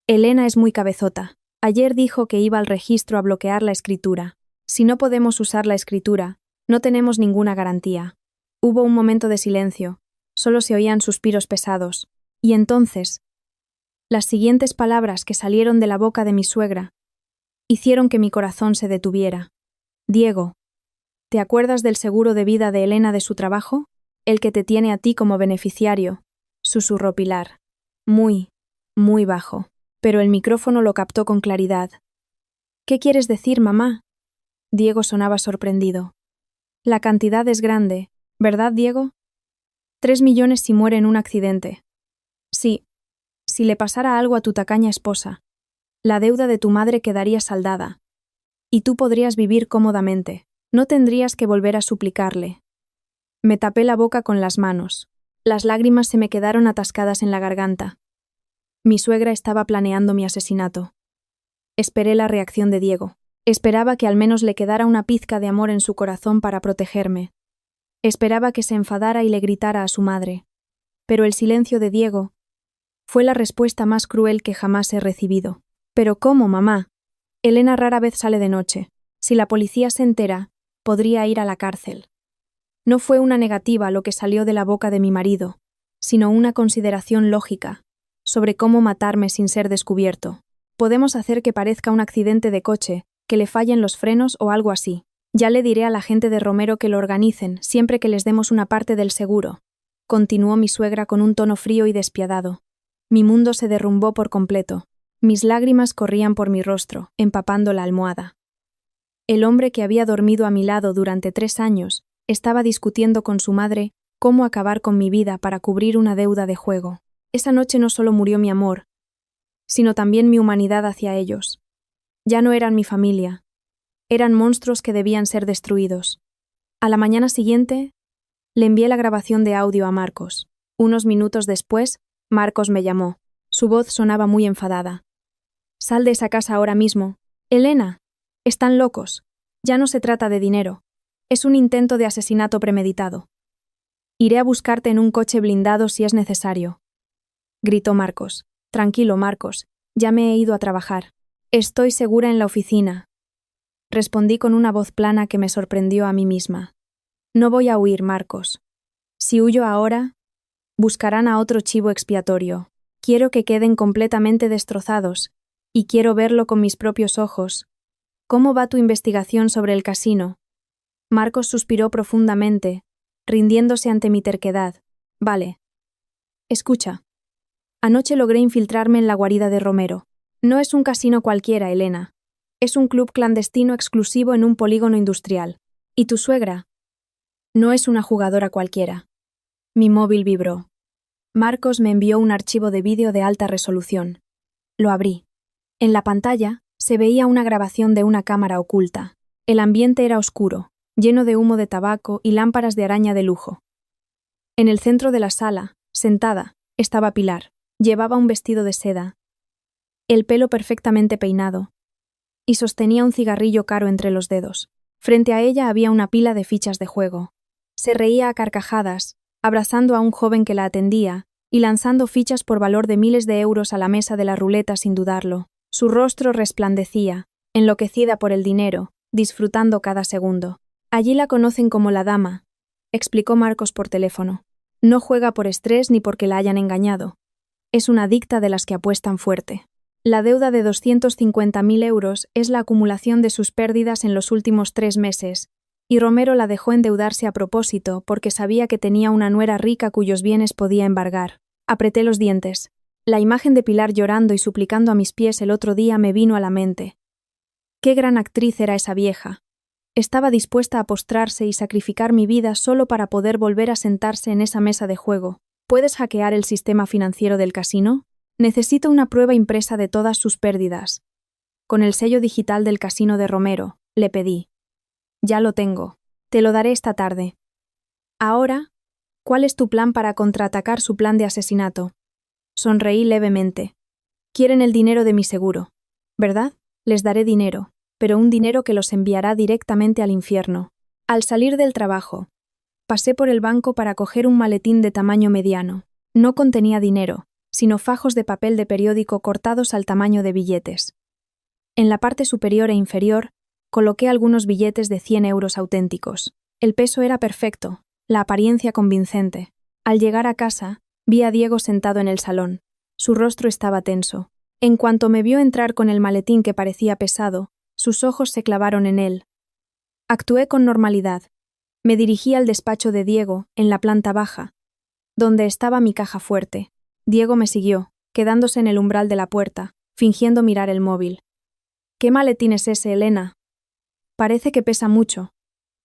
Elena es muy cabezota. Ayer dijo que iba al registro a bloquear la escritura. Si no podemos usar la escritura, no tenemos ninguna garantía. Hubo un momento de silencio. Solo se oían suspiros pesados. Y entonces, las siguientes palabras que salieron de la boca de mi suegra hicieron que mi corazón se detuviera. Diego, ¿te acuerdas del seguro de vida de Elena de su trabajo? El que te tiene a ti como beneficiario, susurró Pilar. Muy, muy bajo. Pero el micrófono lo captó con claridad. ¿Qué quieres decir, mamá? Diego sonaba sorprendido. La cantidad es grande, ¿verdad, Diego? 3 millones si muere en un accidente. Sí, si le pasara algo a tu tacaña esposa. La deuda de tu madre quedaría saldada. Y tú podrías vivir cómodamente. No tendrías que volver a suplicarle. Me tapé la boca con las manos. Las lágrimas se me quedaron atascadas en la garganta. Mi suegra estaba planeando mi asesinato. Esperé la reacción de Diego. Esperaba que al menos le quedara una pizca de amor en su corazón para protegerme. Esperaba que se enfadara y le gritara a su madre. Pero el silencio de Diego fue la respuesta más cruel que jamás he recibido. ¿Pero cómo, mamá? Elena rara vez sale de noche. Si la policía se entera, podría ir a la cárcel. No fue una negativa lo que salió de la boca de mi marido, sino una consideración lógica sobre cómo matarme sin ser descubierto. Podemos hacer que parezca un accidente de coche, que le fallen los frenos o algo así. Ya le diré a la gente de Romero que lo organicen siempre que les demos una parte del seguro. Continuó mi suegra con un tono frío y despiadado. Mi mundo se derrumbó por completo. Mis lágrimas corrían por mi rostro, empapando la almohada. El hombre que había dormido a mi lado durante 3 años estaba discutiendo con su madre cómo acabar con mi vida para cubrir una deuda de juego. Esa noche no solo murió mi amor, sino también mi humanidad hacia ellos. Ya no eran mi familia. Eran monstruos que debían ser destruidos. A la mañana siguiente, le envié la grabación de audio a Marcos. Unos minutos después, Marcos me llamó. Su voz sonaba muy enfadada. Sal de esa casa ahora mismo. Elena, están locos. Ya no se trata de dinero. Es un intento de asesinato premeditado. Iré a buscarte en un coche blindado si es necesario. Gritó Marcos. Tranquilo, Marcos. Ya me he ido a trabajar. Estoy segura en la oficina. Respondí con una voz plana que me sorprendió a mí misma. No voy a huir, Marcos. Si huyo ahora, buscarán a otro chivo expiatorio. Quiero que queden completamente destrozados, y quiero verlo con mis propios ojos. ¿Cómo va tu investigación sobre el casino? Marcos suspiró profundamente, rindiéndose ante mi terquedad. Vale. Escucha. Anoche logré infiltrarme en la guarida de Romero. No es un casino cualquiera, Elena. Es un club clandestino exclusivo en un polígono industrial. ¿Y tu suegra? No es una jugadora cualquiera. Mi móvil vibró. Marcos me envió un archivo de vídeo de alta resolución. Lo abrí. En la pantalla se veía una grabación de una cámara oculta. El ambiente era oscuro, lleno de humo de tabaco y lámparas de araña de lujo. En el centro de la sala, sentada, estaba Pilar. Llevaba un vestido de seda, el pelo perfectamente peinado, y sostenía un cigarrillo caro entre los dedos. Frente a ella había una pila de fichas de juego. Se reía a carcajadas, abrazando a un joven que la atendía y lanzando fichas por valor de miles de euros a la mesa de la ruleta sin dudarlo. Su rostro resplandecía, enloquecida por el dinero, disfrutando cada segundo. Allí la conocen como la dama, explicó Marcos por teléfono. No juega por estrés ni porque la hayan engañado. Es una adicta de las que apuestan fuerte. La deuda de 250.000 euros es la acumulación de sus pérdidas en los últimos 3 meses, y Romero la dejó endeudarse a propósito porque sabía que tenía una nuera rica cuyos bienes podía embargar. Apreté los dientes. La imagen de Pilar llorando y suplicando a mis pies el otro día me vino a la mente. Qué gran actriz era esa vieja. Estaba dispuesta a postrarse y sacrificar mi vida solo para poder volver a sentarse en esa mesa de juego. ¿Puedes hackear el sistema financiero del casino? Necesito una prueba impresa de todas sus pérdidas. Con el sello digital del casino de Romero, le pedí. Ya lo tengo. Te lo daré esta tarde. Ahora, ¿cuál es tu plan para contraatacar su plan de asesinato? Sonreí levemente. Quieren el dinero de mi seguro, ¿verdad? Les daré dinero, pero un dinero que los enviará directamente al infierno. Al salir del trabajo, pasé por el banco para coger un maletín de tamaño mediano. No contenía dinero, sino fajos de papel de periódico cortados al tamaño de billetes. En la parte superior e inferior, coloqué algunos billetes de 100 euros auténticos. El peso era perfecto, la apariencia convincente. Al llegar a casa, vi a Diego sentado en el salón. Su rostro estaba tenso. En cuanto me vio entrar con el maletín que parecía pesado, sus ojos se clavaron en él. Actué con normalidad. Me dirigí al despacho de Diego, en la planta baja, donde estaba mi caja fuerte. Diego me siguió, quedándose en el umbral de la puerta, fingiendo mirar el móvil. ¿Qué maletín es ese, Elena? Parece que pesa mucho,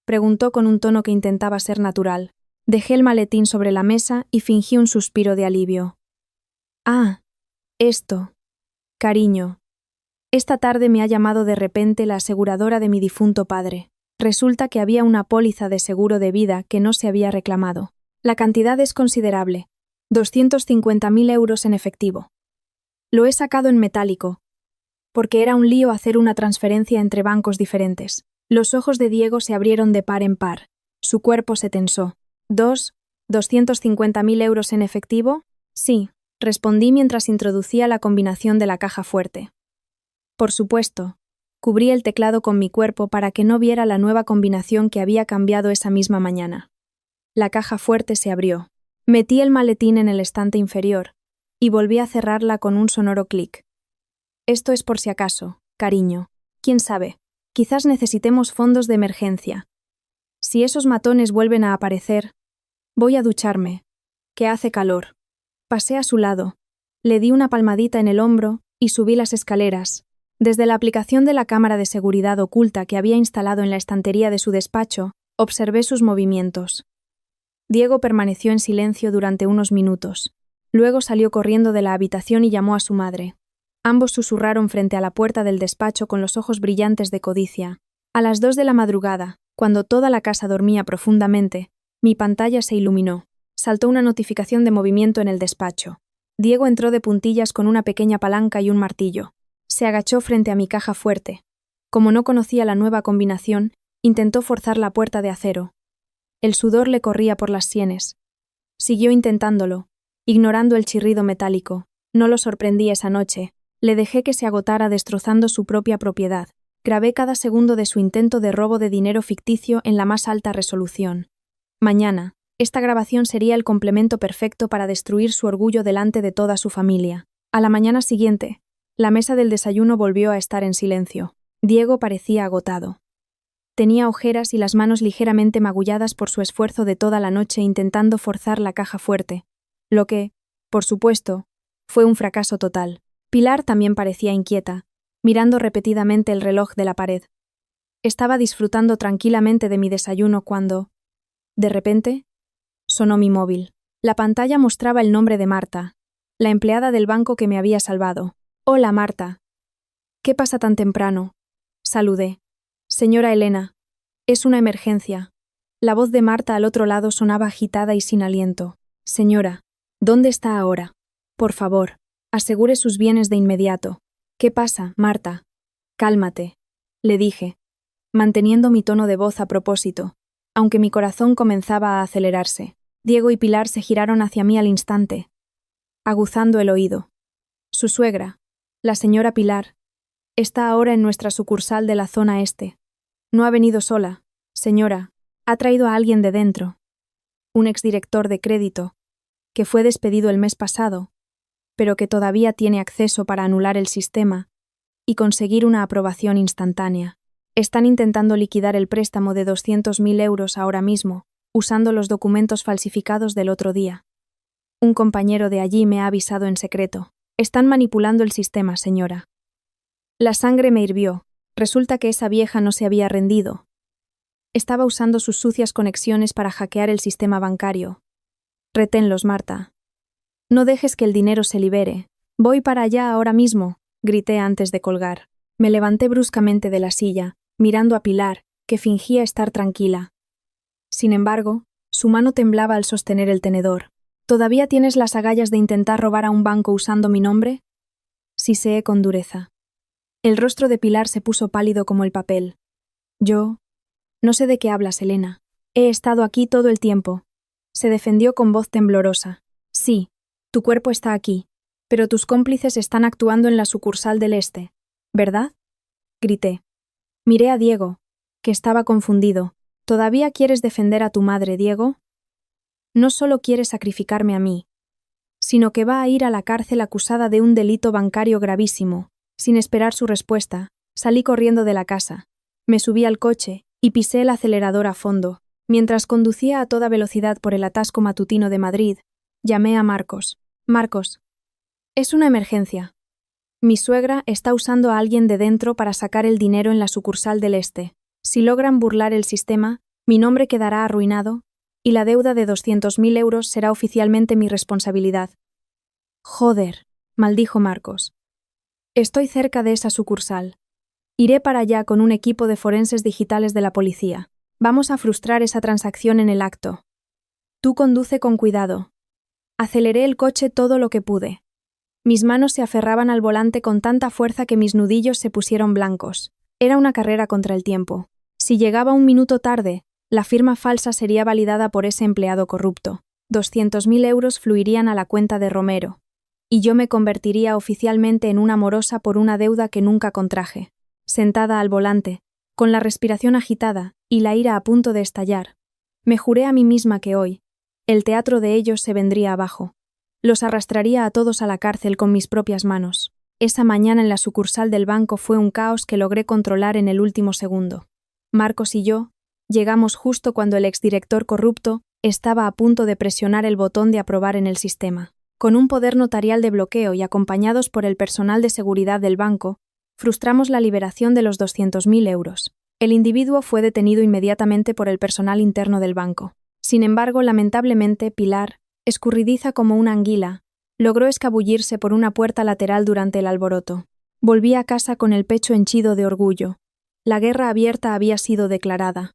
preguntó con un tono que intentaba ser natural. Dejé el maletín sobre la mesa y fingí un suspiro de alivio. Ah, esto. Cariño. Esta tarde me ha llamado de repente la aseguradora de mi difunto padre. Resulta que había una póliza de seguro de vida que no se había reclamado. La cantidad es considerable. 250.000 euros en efectivo. Lo he sacado en metálico, porque era un lío hacer una transferencia entre bancos diferentes. Los ojos de Diego se abrieron de par en par. Su cuerpo se tensó. ¿250.000 euros en efectivo? Sí, respondí mientras introducía la combinación de la caja fuerte. Por supuesto, cubrí el teclado con mi cuerpo para que no viera la nueva combinación que había cambiado esa misma mañana. La caja fuerte se abrió. Metí el maletín en el estante inferior y volví a cerrarla con un sonoro clic. Esto es por si acaso, cariño. ¿Quién sabe? Quizás necesitemos fondos de emergencia. Si esos matones vuelven a aparecer, voy a ducharme, que hace calor. Pasé a su lado, le di una palmadita en el hombro y subí las escaleras. Desde la aplicación de la cámara de seguridad oculta que había instalado en la estantería de su despacho, observé sus movimientos. Diego permaneció en silencio durante unos minutos. Luego salió corriendo de la habitación y llamó a su madre. Ambos susurraron frente a la puerta del despacho con los ojos brillantes de codicia. A las 2 de la madrugada, cuando toda la casa dormía profundamente, mi pantalla se iluminó. Saltó una notificación de movimiento en el despacho. Diego entró de puntillas con una pequeña palanca y un martillo. Se agachó frente a mi caja fuerte. Como no conocía la nueva combinación, intentó forzar la puerta de acero. El sudor le corría por las sienes. Siguió intentándolo, ignorando el chirrido metálico. No lo sorprendí esa noche. Le dejé que se agotara destrozando su propia propiedad. Grabé cada segundo de su intento de robo de dinero ficticio en la más alta resolución. Mañana, esta grabación sería el complemento perfecto para destruir su orgullo delante de toda su familia. A la mañana siguiente, la mesa del desayuno volvió a estar en silencio. Diego parecía agotado. Tenía ojeras y las manos ligeramente magulladas por su esfuerzo de toda la noche intentando forzar la caja fuerte, lo que, por supuesto, fue un fracaso total. Pilar también parecía inquieta, mirando repetidamente el reloj de la pared. Estaba disfrutando tranquilamente de mi desayuno cuando, de repente, sonó mi móvil. La pantalla mostraba el nombre de Marta, la empleada del banco que me había salvado. «Hola, Marta. ¿Qué pasa tan temprano?», saludé. «Señora Elena, es una emergencia». La voz de Marta al otro lado sonaba agitada y sin aliento. «Señora, ¿dónde está ahora? Por favor, asegure sus bienes de inmediato». «¿Qué pasa, Marta?» «Cálmate», le dije, manteniendo mi tono de voz a propósito, aunque mi corazón comenzaba a acelerarse. Diego y Pilar se giraron hacia mí al instante, aguzando el oído. Su suegra, la señora Pilar, está ahora en nuestra sucursal de la zona este. No ha venido sola, señora, ha traído a alguien de dentro. Un exdirector de crédito, que fue despedido el mes pasado, pero que todavía tiene acceso para anular el sistema y conseguir una aprobación instantánea. Están intentando liquidar el préstamo de 200.000 euros ahora mismo, usando los documentos falsificados del otro día. Un compañero de allí me ha avisado en secreto. Están manipulando el sistema, señora. La sangre me hirvió. Resulta que esa vieja no se había rendido. Estaba usando sus sucias conexiones para hackear el sistema bancario. Reténlos, Marta. No dejes que el dinero se libere. Voy para allá ahora mismo, grité antes de colgar. Me levanté bruscamente de la silla, mirando a Pilar, que fingía estar tranquila. Sin embargo, su mano temblaba al sostener el tenedor. ¿Todavía tienes las agallas de intentar robar a un banco usando mi nombre? Siseé con dureza. El rostro de Pilar se puso pálido como el papel. Yo... No sé de qué hablas, Elena. He estado aquí todo el tiempo. Se defendió con voz temblorosa. Sí, tu cuerpo está aquí, pero tus cómplices están actuando en la sucursal del Este, ¿verdad? Grité. Miré a Diego, que estaba confundido. ¿Todavía quieres defender a tu madre, Diego? No solo quiere sacrificarme a mí, sino que va a ir a la cárcel acusada de un delito bancario gravísimo. Sin esperar su respuesta, salí corriendo de la casa. Me subí al coche y pisé el acelerador a fondo. Mientras conducía a toda velocidad por el atasco matutino de Madrid, llamé a Marcos. Marcos, es una emergencia. Mi suegra está usando a alguien de dentro para sacar el dinero en la sucursal del Este. Si logran burlar el sistema, mi nombre quedará arruinado y la deuda de 200.000 euros será oficialmente mi responsabilidad. Joder, maldijo Marcos. Estoy cerca de esa sucursal. Iré para allá con un equipo de forenses digitales de la policía. Vamos a frustrar esa transacción en el acto. Tú conduce con cuidado. Aceleré el coche todo lo que pude. Mis manos se aferraban al volante con tanta fuerza que mis nudillos se pusieron blancos. Era una carrera contra el tiempo. Si llegaba un minuto tarde, la firma falsa sería validada por ese empleado corrupto. 200.000 euros fluirían a la cuenta de Romero. Y yo me convertiría oficialmente en una morosa por una deuda que nunca contraje. Sentada al volante, con la respiración agitada y la ira a punto de estallar, me juré a mí misma que hoy, el teatro de ellos se vendría abajo. Los arrastraría a todos a la cárcel con mis propias manos. Esa mañana en la sucursal del banco fue un caos que logré controlar en el último segundo. Marcos y yo llegamos justo cuando el exdirector corrupto estaba a punto de presionar el botón de aprobar en el sistema. Con un poder notarial de bloqueo y acompañados por el personal de seguridad del banco, frustramos la liberación de los 200.000 euros. El individuo fue detenido inmediatamente por el personal interno del banco. Sin embargo, lamentablemente, Pilar, escurridiza como una anguila, logró escabullirse por una puerta lateral durante el alboroto. Volví a casa con el pecho henchido de orgullo. La guerra abierta había sido declarada.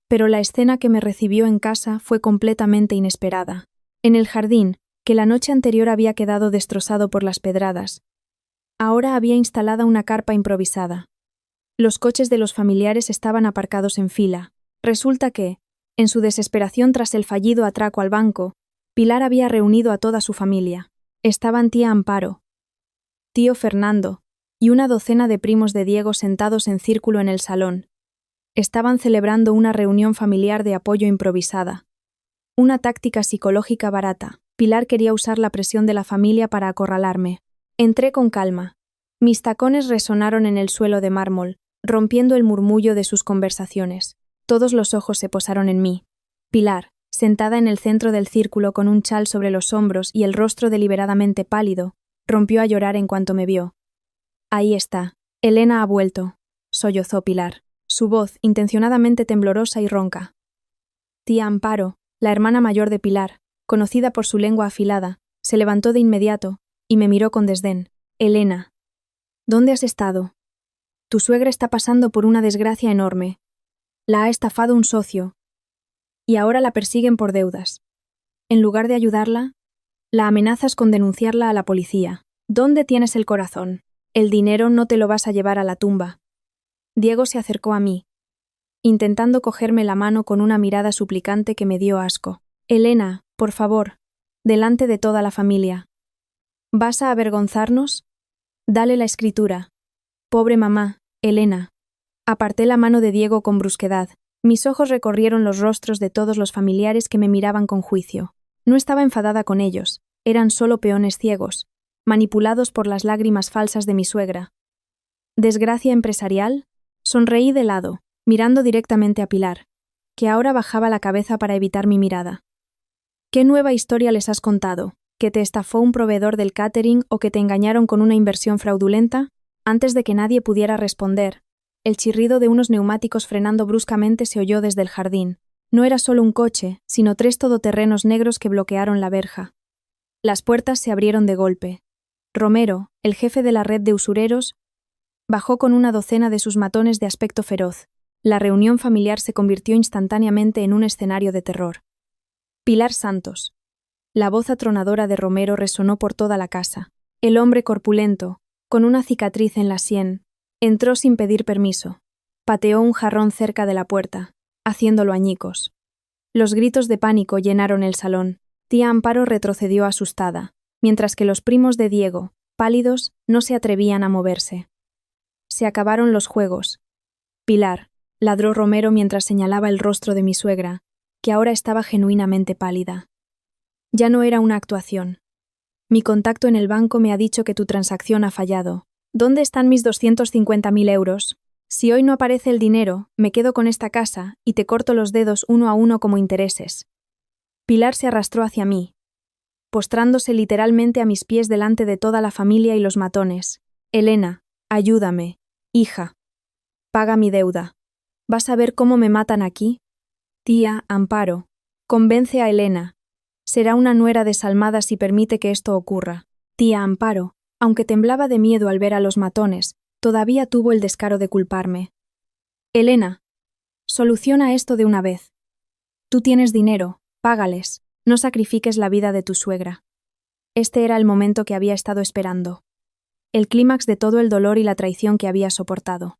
Pero la escena que me recibió en casa fue completamente inesperada. En el jardín, que la noche anterior había quedado destrozado por las pedradas, ahora había instalada una carpa improvisada. Los coches de los familiares estaban aparcados en fila. Resulta que, en su desesperación tras el fallido atraco al banco, Pilar había reunido a toda su familia. Estaban tía Amparo, tío Fernando y una docena de primos de Diego sentados en círculo en el salón. Estaban celebrando una reunión familiar de apoyo improvisada. Una táctica psicológica barata. Pilar quería usar la presión de la familia para acorralarme. Entré con calma. Mis tacones resonaron en el suelo de mármol, rompiendo el murmullo de sus conversaciones. Todos los ojos se posaron en mí. Pilar, sentada en el centro del círculo con un chal sobre los hombros y el rostro deliberadamente pálido, rompió a llorar en cuanto me vio. Ahí está. Elena ha vuelto, sollozó Pilar, su voz intencionadamente temblorosa y ronca. Tía Amparo, la hermana mayor de Pilar, conocida por su lengua afilada, se levantó de inmediato y me miró con desdén. Elena, ¿dónde has estado? Tu suegra está pasando por una desgracia enorme. La ha estafado un socio, y ahora la persiguen por deudas. En lugar de ayudarla, la amenazas con denunciarla a la policía. ¿Dónde tienes el corazón? El dinero no te lo vas a llevar a la tumba. Diego se acercó a mí, intentando cogerme la mano con una mirada suplicante que me dio asco. Elena, por favor, delante de toda la familia. ¿Vas a avergonzarnos? Dale la escritura. Pobre mamá, Elena. Aparté la mano de Diego con brusquedad. Mis ojos recorrieron los rostros de todos los familiares que me miraban con juicio. No estaba enfadada con ellos, eran solo peones ciegos, manipulados por las lágrimas falsas de mi suegra. ¿Desgracia empresarial? Sonreí de lado, mirando directamente a Pilar, que ahora bajaba la cabeza para evitar mi mirada. ¿Qué nueva historia les has contado? ¿Que te estafó un proveedor del catering o que te engañaron con una inversión fraudulenta? Antes de que nadie pudiera responder, el chirrido de unos neumáticos frenando bruscamente se oyó desde el jardín. No era solo un coche, sino 3 todoterrenos negros que bloquearon la verja. Las puertas se abrieron de golpe. Romero, el jefe de la red de usureros, bajó con una docena de sus matones de aspecto feroz. La reunión familiar se convirtió instantáneamente en un escenario de terror. Pilar Santos. La voz atronadora de Romero resonó por toda la casa. El hombre corpulento, con una cicatriz en la sien, entró sin pedir permiso. Pateó un jarrón cerca de la puerta, haciéndolo añicos. Los gritos de pánico llenaron el salón. Tía Amparo retrocedió asustada, mientras que los primos de Diego, pálidos, no se atrevían a moverse. Se acabaron los juegos. Pilar, ladró Romero mientras señalaba el rostro de mi suegra, que ahora estaba genuinamente pálida. Ya no era una actuación. Mi contacto en el banco me ha dicho que tu transacción ha fallado. ¿Dónde están mis 250.000 euros? Si hoy no aparece el dinero, me quedo con esta casa y te corto los dedos uno a uno como intereses. Pilar se arrastró hacia mí, postrándose literalmente a mis pies delante de toda la familia y los matones. Elena, ayúdame, hija. Paga mi deuda. ¿Vas a ver cómo me matan aquí? Tía Amparo, convence a Elena. Será una nuera desalmada si permite que esto ocurra. Tía Amparo, aunque temblaba de miedo al ver a los matones, todavía tuvo el descaro de culparme. Elena, soluciona esto de una vez. Tú tienes dinero, págales, no sacrifiques la vida de tu suegra. Este era el momento que había estado esperando. El clímax de todo el dolor y la traición que había soportado.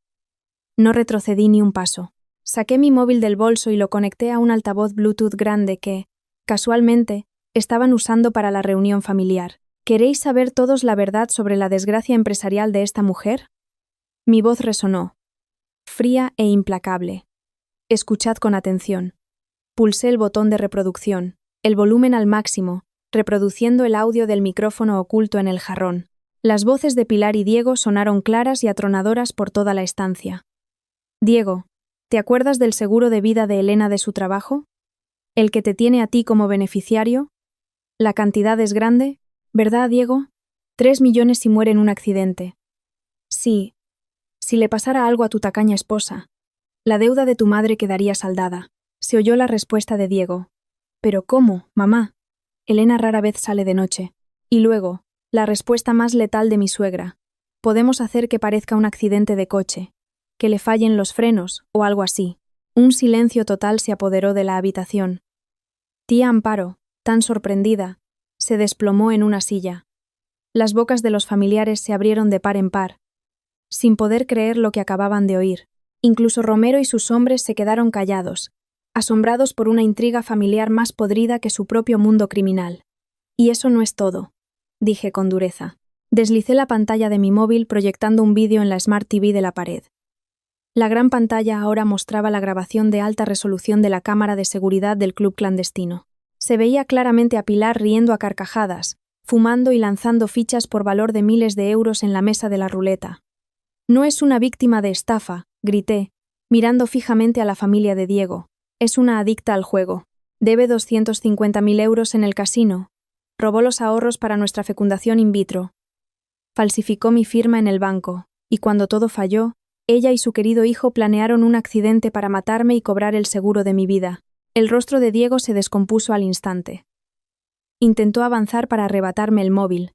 No retrocedí ni un paso. Saqué mi móvil del bolso y lo conecté a un altavoz Bluetooth grande que, casualmente, estaban usando para la reunión familiar. ¿Queréis saber todos la verdad sobre la desgracia empresarial de esta mujer? Mi voz resonó, fría e implacable. Escuchad con atención. Pulsé el botón de reproducción, el volumen al máximo, reproduciendo el audio del micrófono oculto en el jarrón. Las voces de Pilar y Diego sonaron claras y atronadoras por toda la estancia. Diego, ¿te acuerdas del seguro de vida de Elena de su trabajo? ¿El que te tiene a ti como beneficiario? ¿La cantidad es grande? ¿Verdad, Diego? 3 millones si muere en un accidente. Sí, si le pasara algo a tu tacaña esposa. La deuda de tu madre quedaría saldada. Se oyó la respuesta de Diego. ¿Pero cómo, mamá? Elena rara vez sale de noche. Y luego, la respuesta más letal de mi suegra. Podemos hacer que parezca un accidente de coche, que le fallen los frenos o algo así. Un silencio total se apoderó de la habitación. Tía Amparo, tan sorprendida, se desplomó en una silla. Las bocas de los familiares se abrieron de par en par, sin poder creer lo que acababan de oír. Incluso Romero y sus hombres se quedaron callados, asombrados por una intriga familiar más podrida que su propio mundo criminal. Y eso no es todo, dije con dureza. Deslicé la pantalla de mi móvil proyectando un vídeo en la Smart TV de la pared. La gran pantalla ahora mostraba la grabación de alta resolución de la cámara de seguridad del club clandestino. Se veía claramente a Pilar riendo a carcajadas, fumando y lanzando fichas por valor de miles de euros en la mesa de la ruleta. No es una víctima de estafa, grité, mirando fijamente a la familia de Diego. Es una adicta al juego. Debe 250.000 euros en el casino. Robó los ahorros para nuestra fecundación in vitro. Falsificó mi firma en el banco, y cuando todo falló, ella y su querido hijo planearon un accidente para matarme y cobrar el seguro de mi vida. El rostro de Diego se descompuso al instante. Intentó avanzar para arrebatarme el móvil,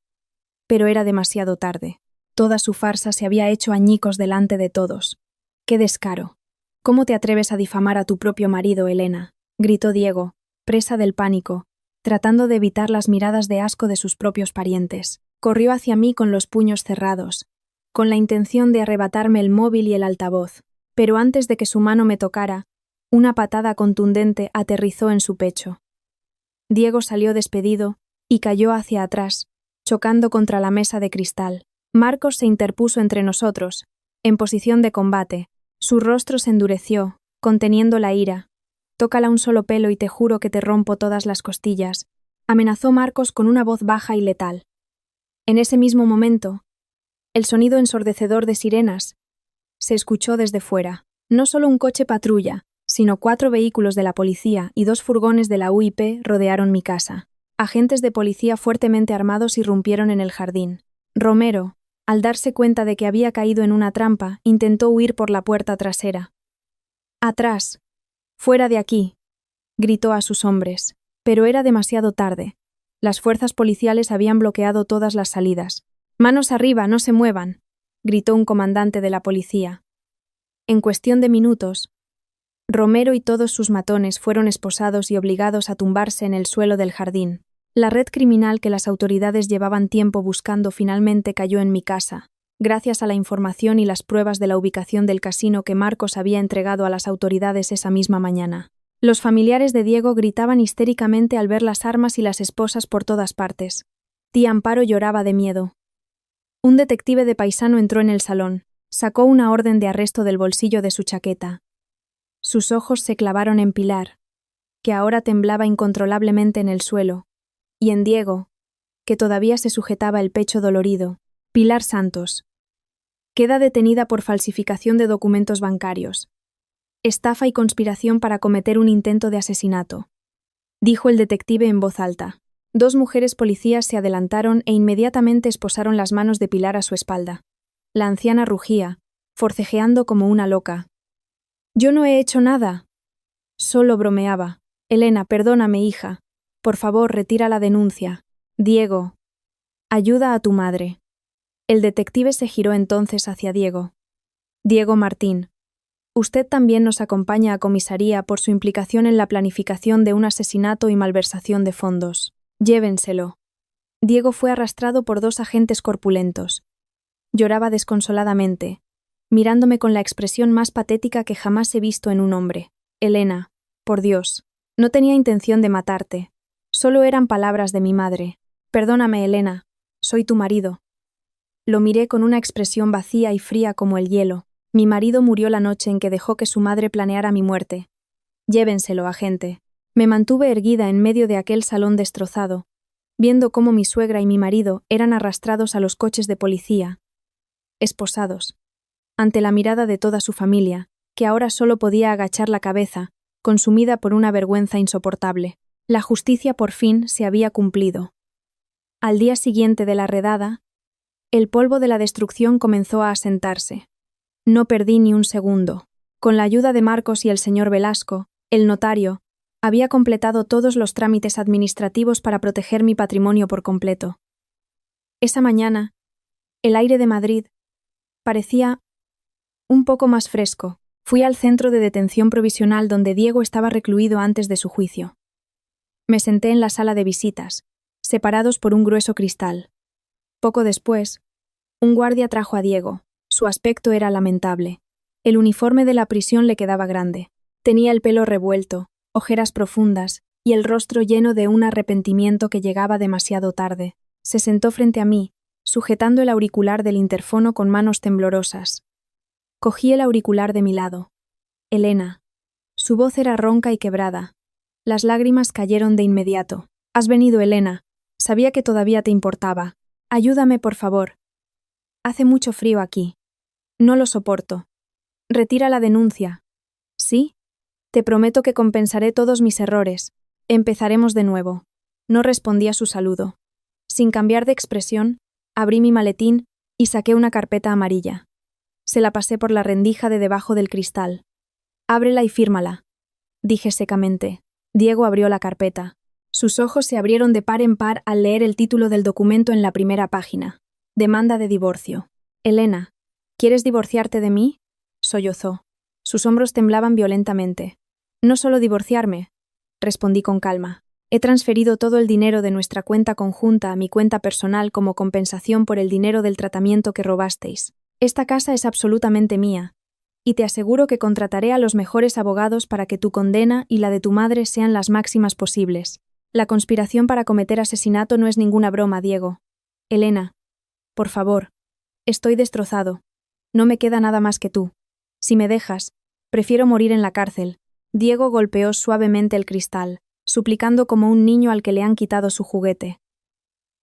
pero era demasiado tarde. Toda su farsa se había hecho añicos delante de todos. ¡Qué descaro! ¿Cómo te atreves a difamar a tu propio marido, Elena?, gritó Diego, presa del pánico, tratando de evitar las miradas de asco de sus propios parientes. Corrió hacia mí con los puños cerrados, con la intención de arrebatarme el móvil y el altavoz, pero antes de que su mano me tocara, una patada contundente aterrizó en su pecho. Diego salió despedido y cayó hacia atrás, chocando contra la mesa de cristal. Marcos se interpuso entre nosotros, en posición de combate. Su rostro se endureció, conteniendo la ira. «Tócala un solo pelo y te juro que te rompo todas las costillas», amenazó Marcos con una voz baja y letal. En ese mismo momento, el sonido ensordecedor de sirenas se escuchó desde fuera. No solo un coche patrulla, sino 4 vehículos de la policía y 2 furgones de la UIP rodearon mi casa. Agentes de policía fuertemente armados irrumpieron en el jardín. Romero, al darse cuenta de que había caído en una trampa, intentó huir por la puerta trasera. «¡Atrás! ¡Fuera de aquí!», gritó a sus hombres. Pero era demasiado tarde. Las fuerzas policiales habían bloqueado todas las salidas. «¡Manos arriba, no se muevan!», gritó un comandante de la policía. En cuestión de minutos, Romero y todos sus matones fueron esposados y obligados a tumbarse en el suelo del jardín. La red criminal que las autoridades llevaban tiempo buscando finalmente cayó en mi casa, gracias a la información y las pruebas de la ubicación del casino que Marcos había entregado a las autoridades esa misma mañana. Los familiares de Diego gritaban histéricamente al ver las armas y las esposas por todas partes. Tía Amparo lloraba de miedo. Un detective de paisano entró en el salón, sacó una orden de arresto del bolsillo de su chaqueta. Sus ojos se clavaron en Pilar, que ahora temblaba incontrolablemente en el suelo, y en Diego, que todavía se sujetaba el pecho dolorido. Pilar Santos. Queda detenida por falsificación de documentos bancarios, estafa y conspiración para cometer un intento de asesinato, dijo el detective en voz alta. 2 mujeres policías se adelantaron e inmediatamente esposaron las manos de Pilar a su espalda. La anciana rugía, forcejeando como una loca. «Yo no he hecho nada». Solo bromeaba. «Elena, perdóname, hija. Por favor, retira la denuncia. Diego, ayuda a tu madre». El detective se giró entonces hacia Diego. «Diego Martín, usted también nos acompaña a comisaría por su implicación en la planificación de un asesinato y malversación de fondos. Llévenselo». Diego fue arrastrado por 2 agentes corpulentos. Lloraba desconsoladamente, mirándome con la expresión más patética que jamás he visto en un hombre. «Elena, por Dios, no tenía intención de matarte. Solo eran palabras de mi madre. Perdóname, Elena, soy tu marido». Lo miré con una expresión vacía y fría como el hielo. Mi marido murió la noche en que dejó que su madre planeara mi muerte. Llévenselo, agente. Me mantuve erguida en medio de aquel salón destrozado, viendo cómo mi suegra y mi marido eran arrastrados a los coches de policía, esposados, ante la mirada de toda su familia, que ahora solo podía agachar la cabeza, consumida por una vergüenza insoportable. La justicia por fin se había cumplido. Al día siguiente de la redada, el polvo de la destrucción comenzó a asentarse. No perdí ni un segundo. Con la ayuda de Marcos y el señor Velasco, el notario, había completado todos los trámites administrativos para proteger mi patrimonio por completo. Esa mañana, el aire de Madrid parecía un poco más fresco. Fui al centro de detención provisional donde Diego estaba recluido antes de su juicio. Me senté en la sala de visitas, separados por un grueso cristal. Poco después, un guardia trajo a Diego. Su aspecto era lamentable. El uniforme de la prisión le quedaba grande. Tenía el pelo revuelto, ojeras profundas y el rostro lleno de un arrepentimiento que llegaba demasiado tarde. Se sentó frente a mí, sujetando el auricular del interfono con manos temblorosas. Cogí el auricular de mi lado. «Elena». Su voz era ronca y quebrada. Las lágrimas cayeron de inmediato. «Has venido, Elena. Sabía que todavía te importaba. Ayúdame, por favor. Hace mucho frío aquí. No lo soporto. Retira la denuncia». «¿Sí? Te prometo que compensaré todos mis errores. Empezaremos de nuevo». No respondí a su saludo. Sin cambiar de expresión, abrí mi maletín y saqué una carpeta amarilla. Se la pasé por la rendija de debajo del cristal. «Ábrela y fírmala», dije secamente. Diego abrió la carpeta. Sus ojos se abrieron de par en par al leer el título del documento en la primera página. «Demanda de divorcio». «Elena, ¿quieres divorciarte de mí?», sollozó. Sus hombros temblaban violentamente. «No solo divorciarme», respondí con calma. «He transferido todo el dinero de nuestra cuenta conjunta a mi cuenta personal como compensación por el dinero del tratamiento que robasteis. Esta casa es absolutamente mía, y te aseguro que contrataré a los mejores abogados para que tu condena y la de tu madre sean las máximas posibles. La conspiración para cometer asesinato no es ninguna broma, Diego. Elena, por favor, estoy destrozado. No me queda nada más que tú. Si me dejas, prefiero morir en la cárcel». Diego golpeó suavemente el cristal, suplicando como un niño al que le han quitado su juguete.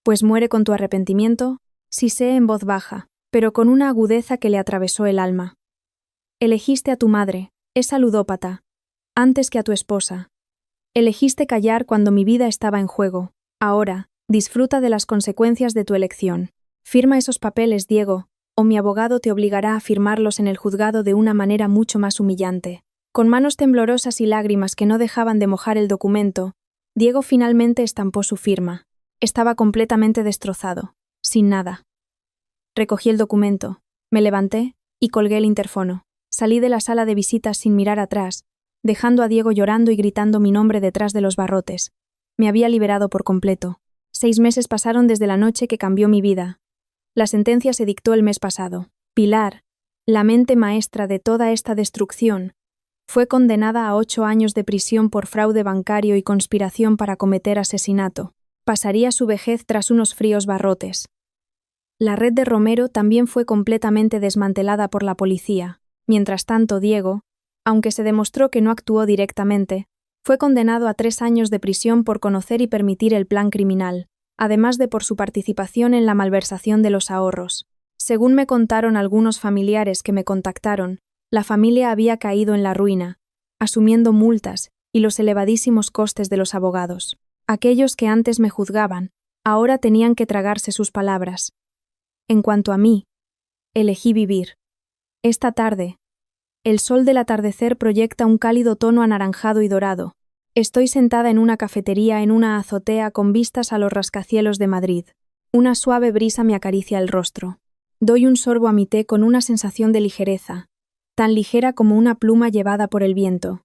Pues muere con tu arrepentimiento, sisé en voz baja, pero con una agudeza que le atravesó el alma. Elegiste a tu madre, esa ludópata, antes que a tu esposa. Elegiste callar cuando mi vida estaba en juego. Ahora, disfruta de las consecuencias de tu elección. Firma esos papeles, Diego, o mi abogado te obligará a firmarlos en el juzgado de una manera mucho más humillante. Con manos temblorosas y lágrimas que no dejaban de mojar el documento, Diego finalmente estampó su firma. Estaba completamente destrozado, sin nada. Recogí el documento, me levanté y colgué el interfono. Salí de la sala de visitas sin mirar atrás, dejando a Diego llorando y gritando mi nombre detrás de los barrotes. Me había liberado por completo. 6 meses pasaron desde la noche que cambió mi vida. La sentencia se dictó el mes pasado. Pilar, la mente maestra de toda esta destrucción, fue condenada a 8 años de prisión por fraude bancario y conspiración para cometer asesinato. Pasaría su vejez tras unos fríos barrotes. La red de Romero también fue completamente desmantelada por la policía. Mientras tanto, Diego, aunque se demostró que no actuó directamente, fue condenado a 3 años de prisión por conocer y permitir el plan criminal, además de por su participación en la malversación de los ahorros. Según me contaron algunos familiares que me contactaron, la familia había caído en la ruina, asumiendo multas y los elevadísimos costes de los abogados. Aquellos que antes me juzgaban, ahora tenían que tragarse sus palabras. En cuanto a mí, elegí vivir. Esta tarde, el sol del atardecer proyecta un cálido tono anaranjado y dorado. Estoy sentada en una cafetería en una azotea con vistas a los rascacielos de Madrid. Una suave brisa me acaricia el rostro. Doy un sorbo a mi té con una sensación de ligereza, tan ligera como una pluma llevada por el viento.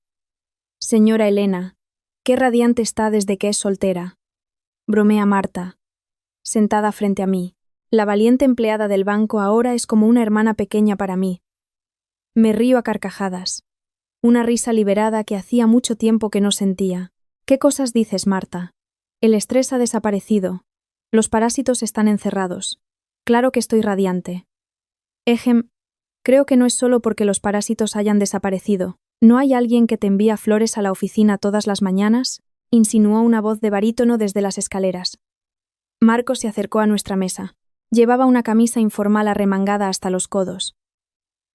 Señora Elena, qué radiante está desde que es soltera. Bromea Marta, sentada frente a mí. La valiente empleada del banco ahora es como una hermana pequeña para mí. Me río a carcajadas. Una risa liberada que hacía mucho tiempo que no sentía. ¿Qué cosas dices, Marta? El estrés ha desaparecido. Los parásitos están encerrados. Claro que estoy radiante. Ejem, creo que no es solo porque los parásitos hayan desaparecido. ¿No hay alguien que te envía flores a la oficina todas las mañanas? Insinuó una voz de barítono desde las escaleras. Marcos se acercó a nuestra mesa. Llevaba una camisa informal arremangada hasta los codos.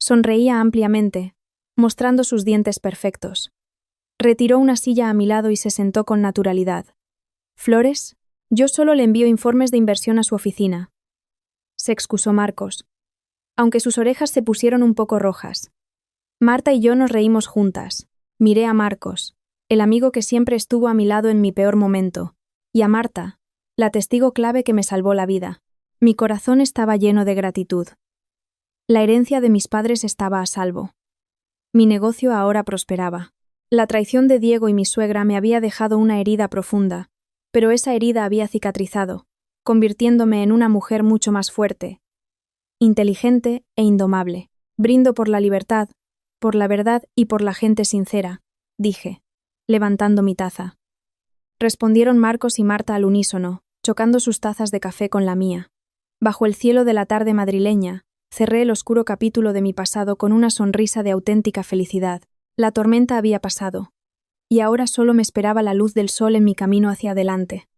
Sonreía ampliamente, mostrando sus dientes perfectos. Retiró una silla a mi lado y se sentó con naturalidad. ¿Flores? Yo solo le envío informes de inversión a su oficina. Se excusó Marcos, aunque sus orejas se pusieron un poco rojas. Marta y yo nos reímos juntas. Miré a Marcos, el amigo que siempre estuvo a mi lado en mi peor momento, y a Marta, la testigo clave que me salvó la vida. Mi corazón estaba lleno de gratitud. La herencia de mis padres estaba a salvo. Mi negocio ahora prosperaba. La traición de Diego y mi suegra me había dejado una herida profunda, pero esa herida había cicatrizado, convirtiéndome en una mujer mucho más fuerte, inteligente e indomable. Brindo por la libertad, por la verdad y por la gente sincera, dije, levantando mi taza. Respondieron Marcos y Marta al unísono, chocando sus tazas de café con la mía. Bajo el cielo de la tarde madrileña, cerré el oscuro capítulo de mi pasado con una sonrisa de auténtica felicidad. La tormenta había pasado, y ahora solo me esperaba la luz del sol en mi camino hacia adelante.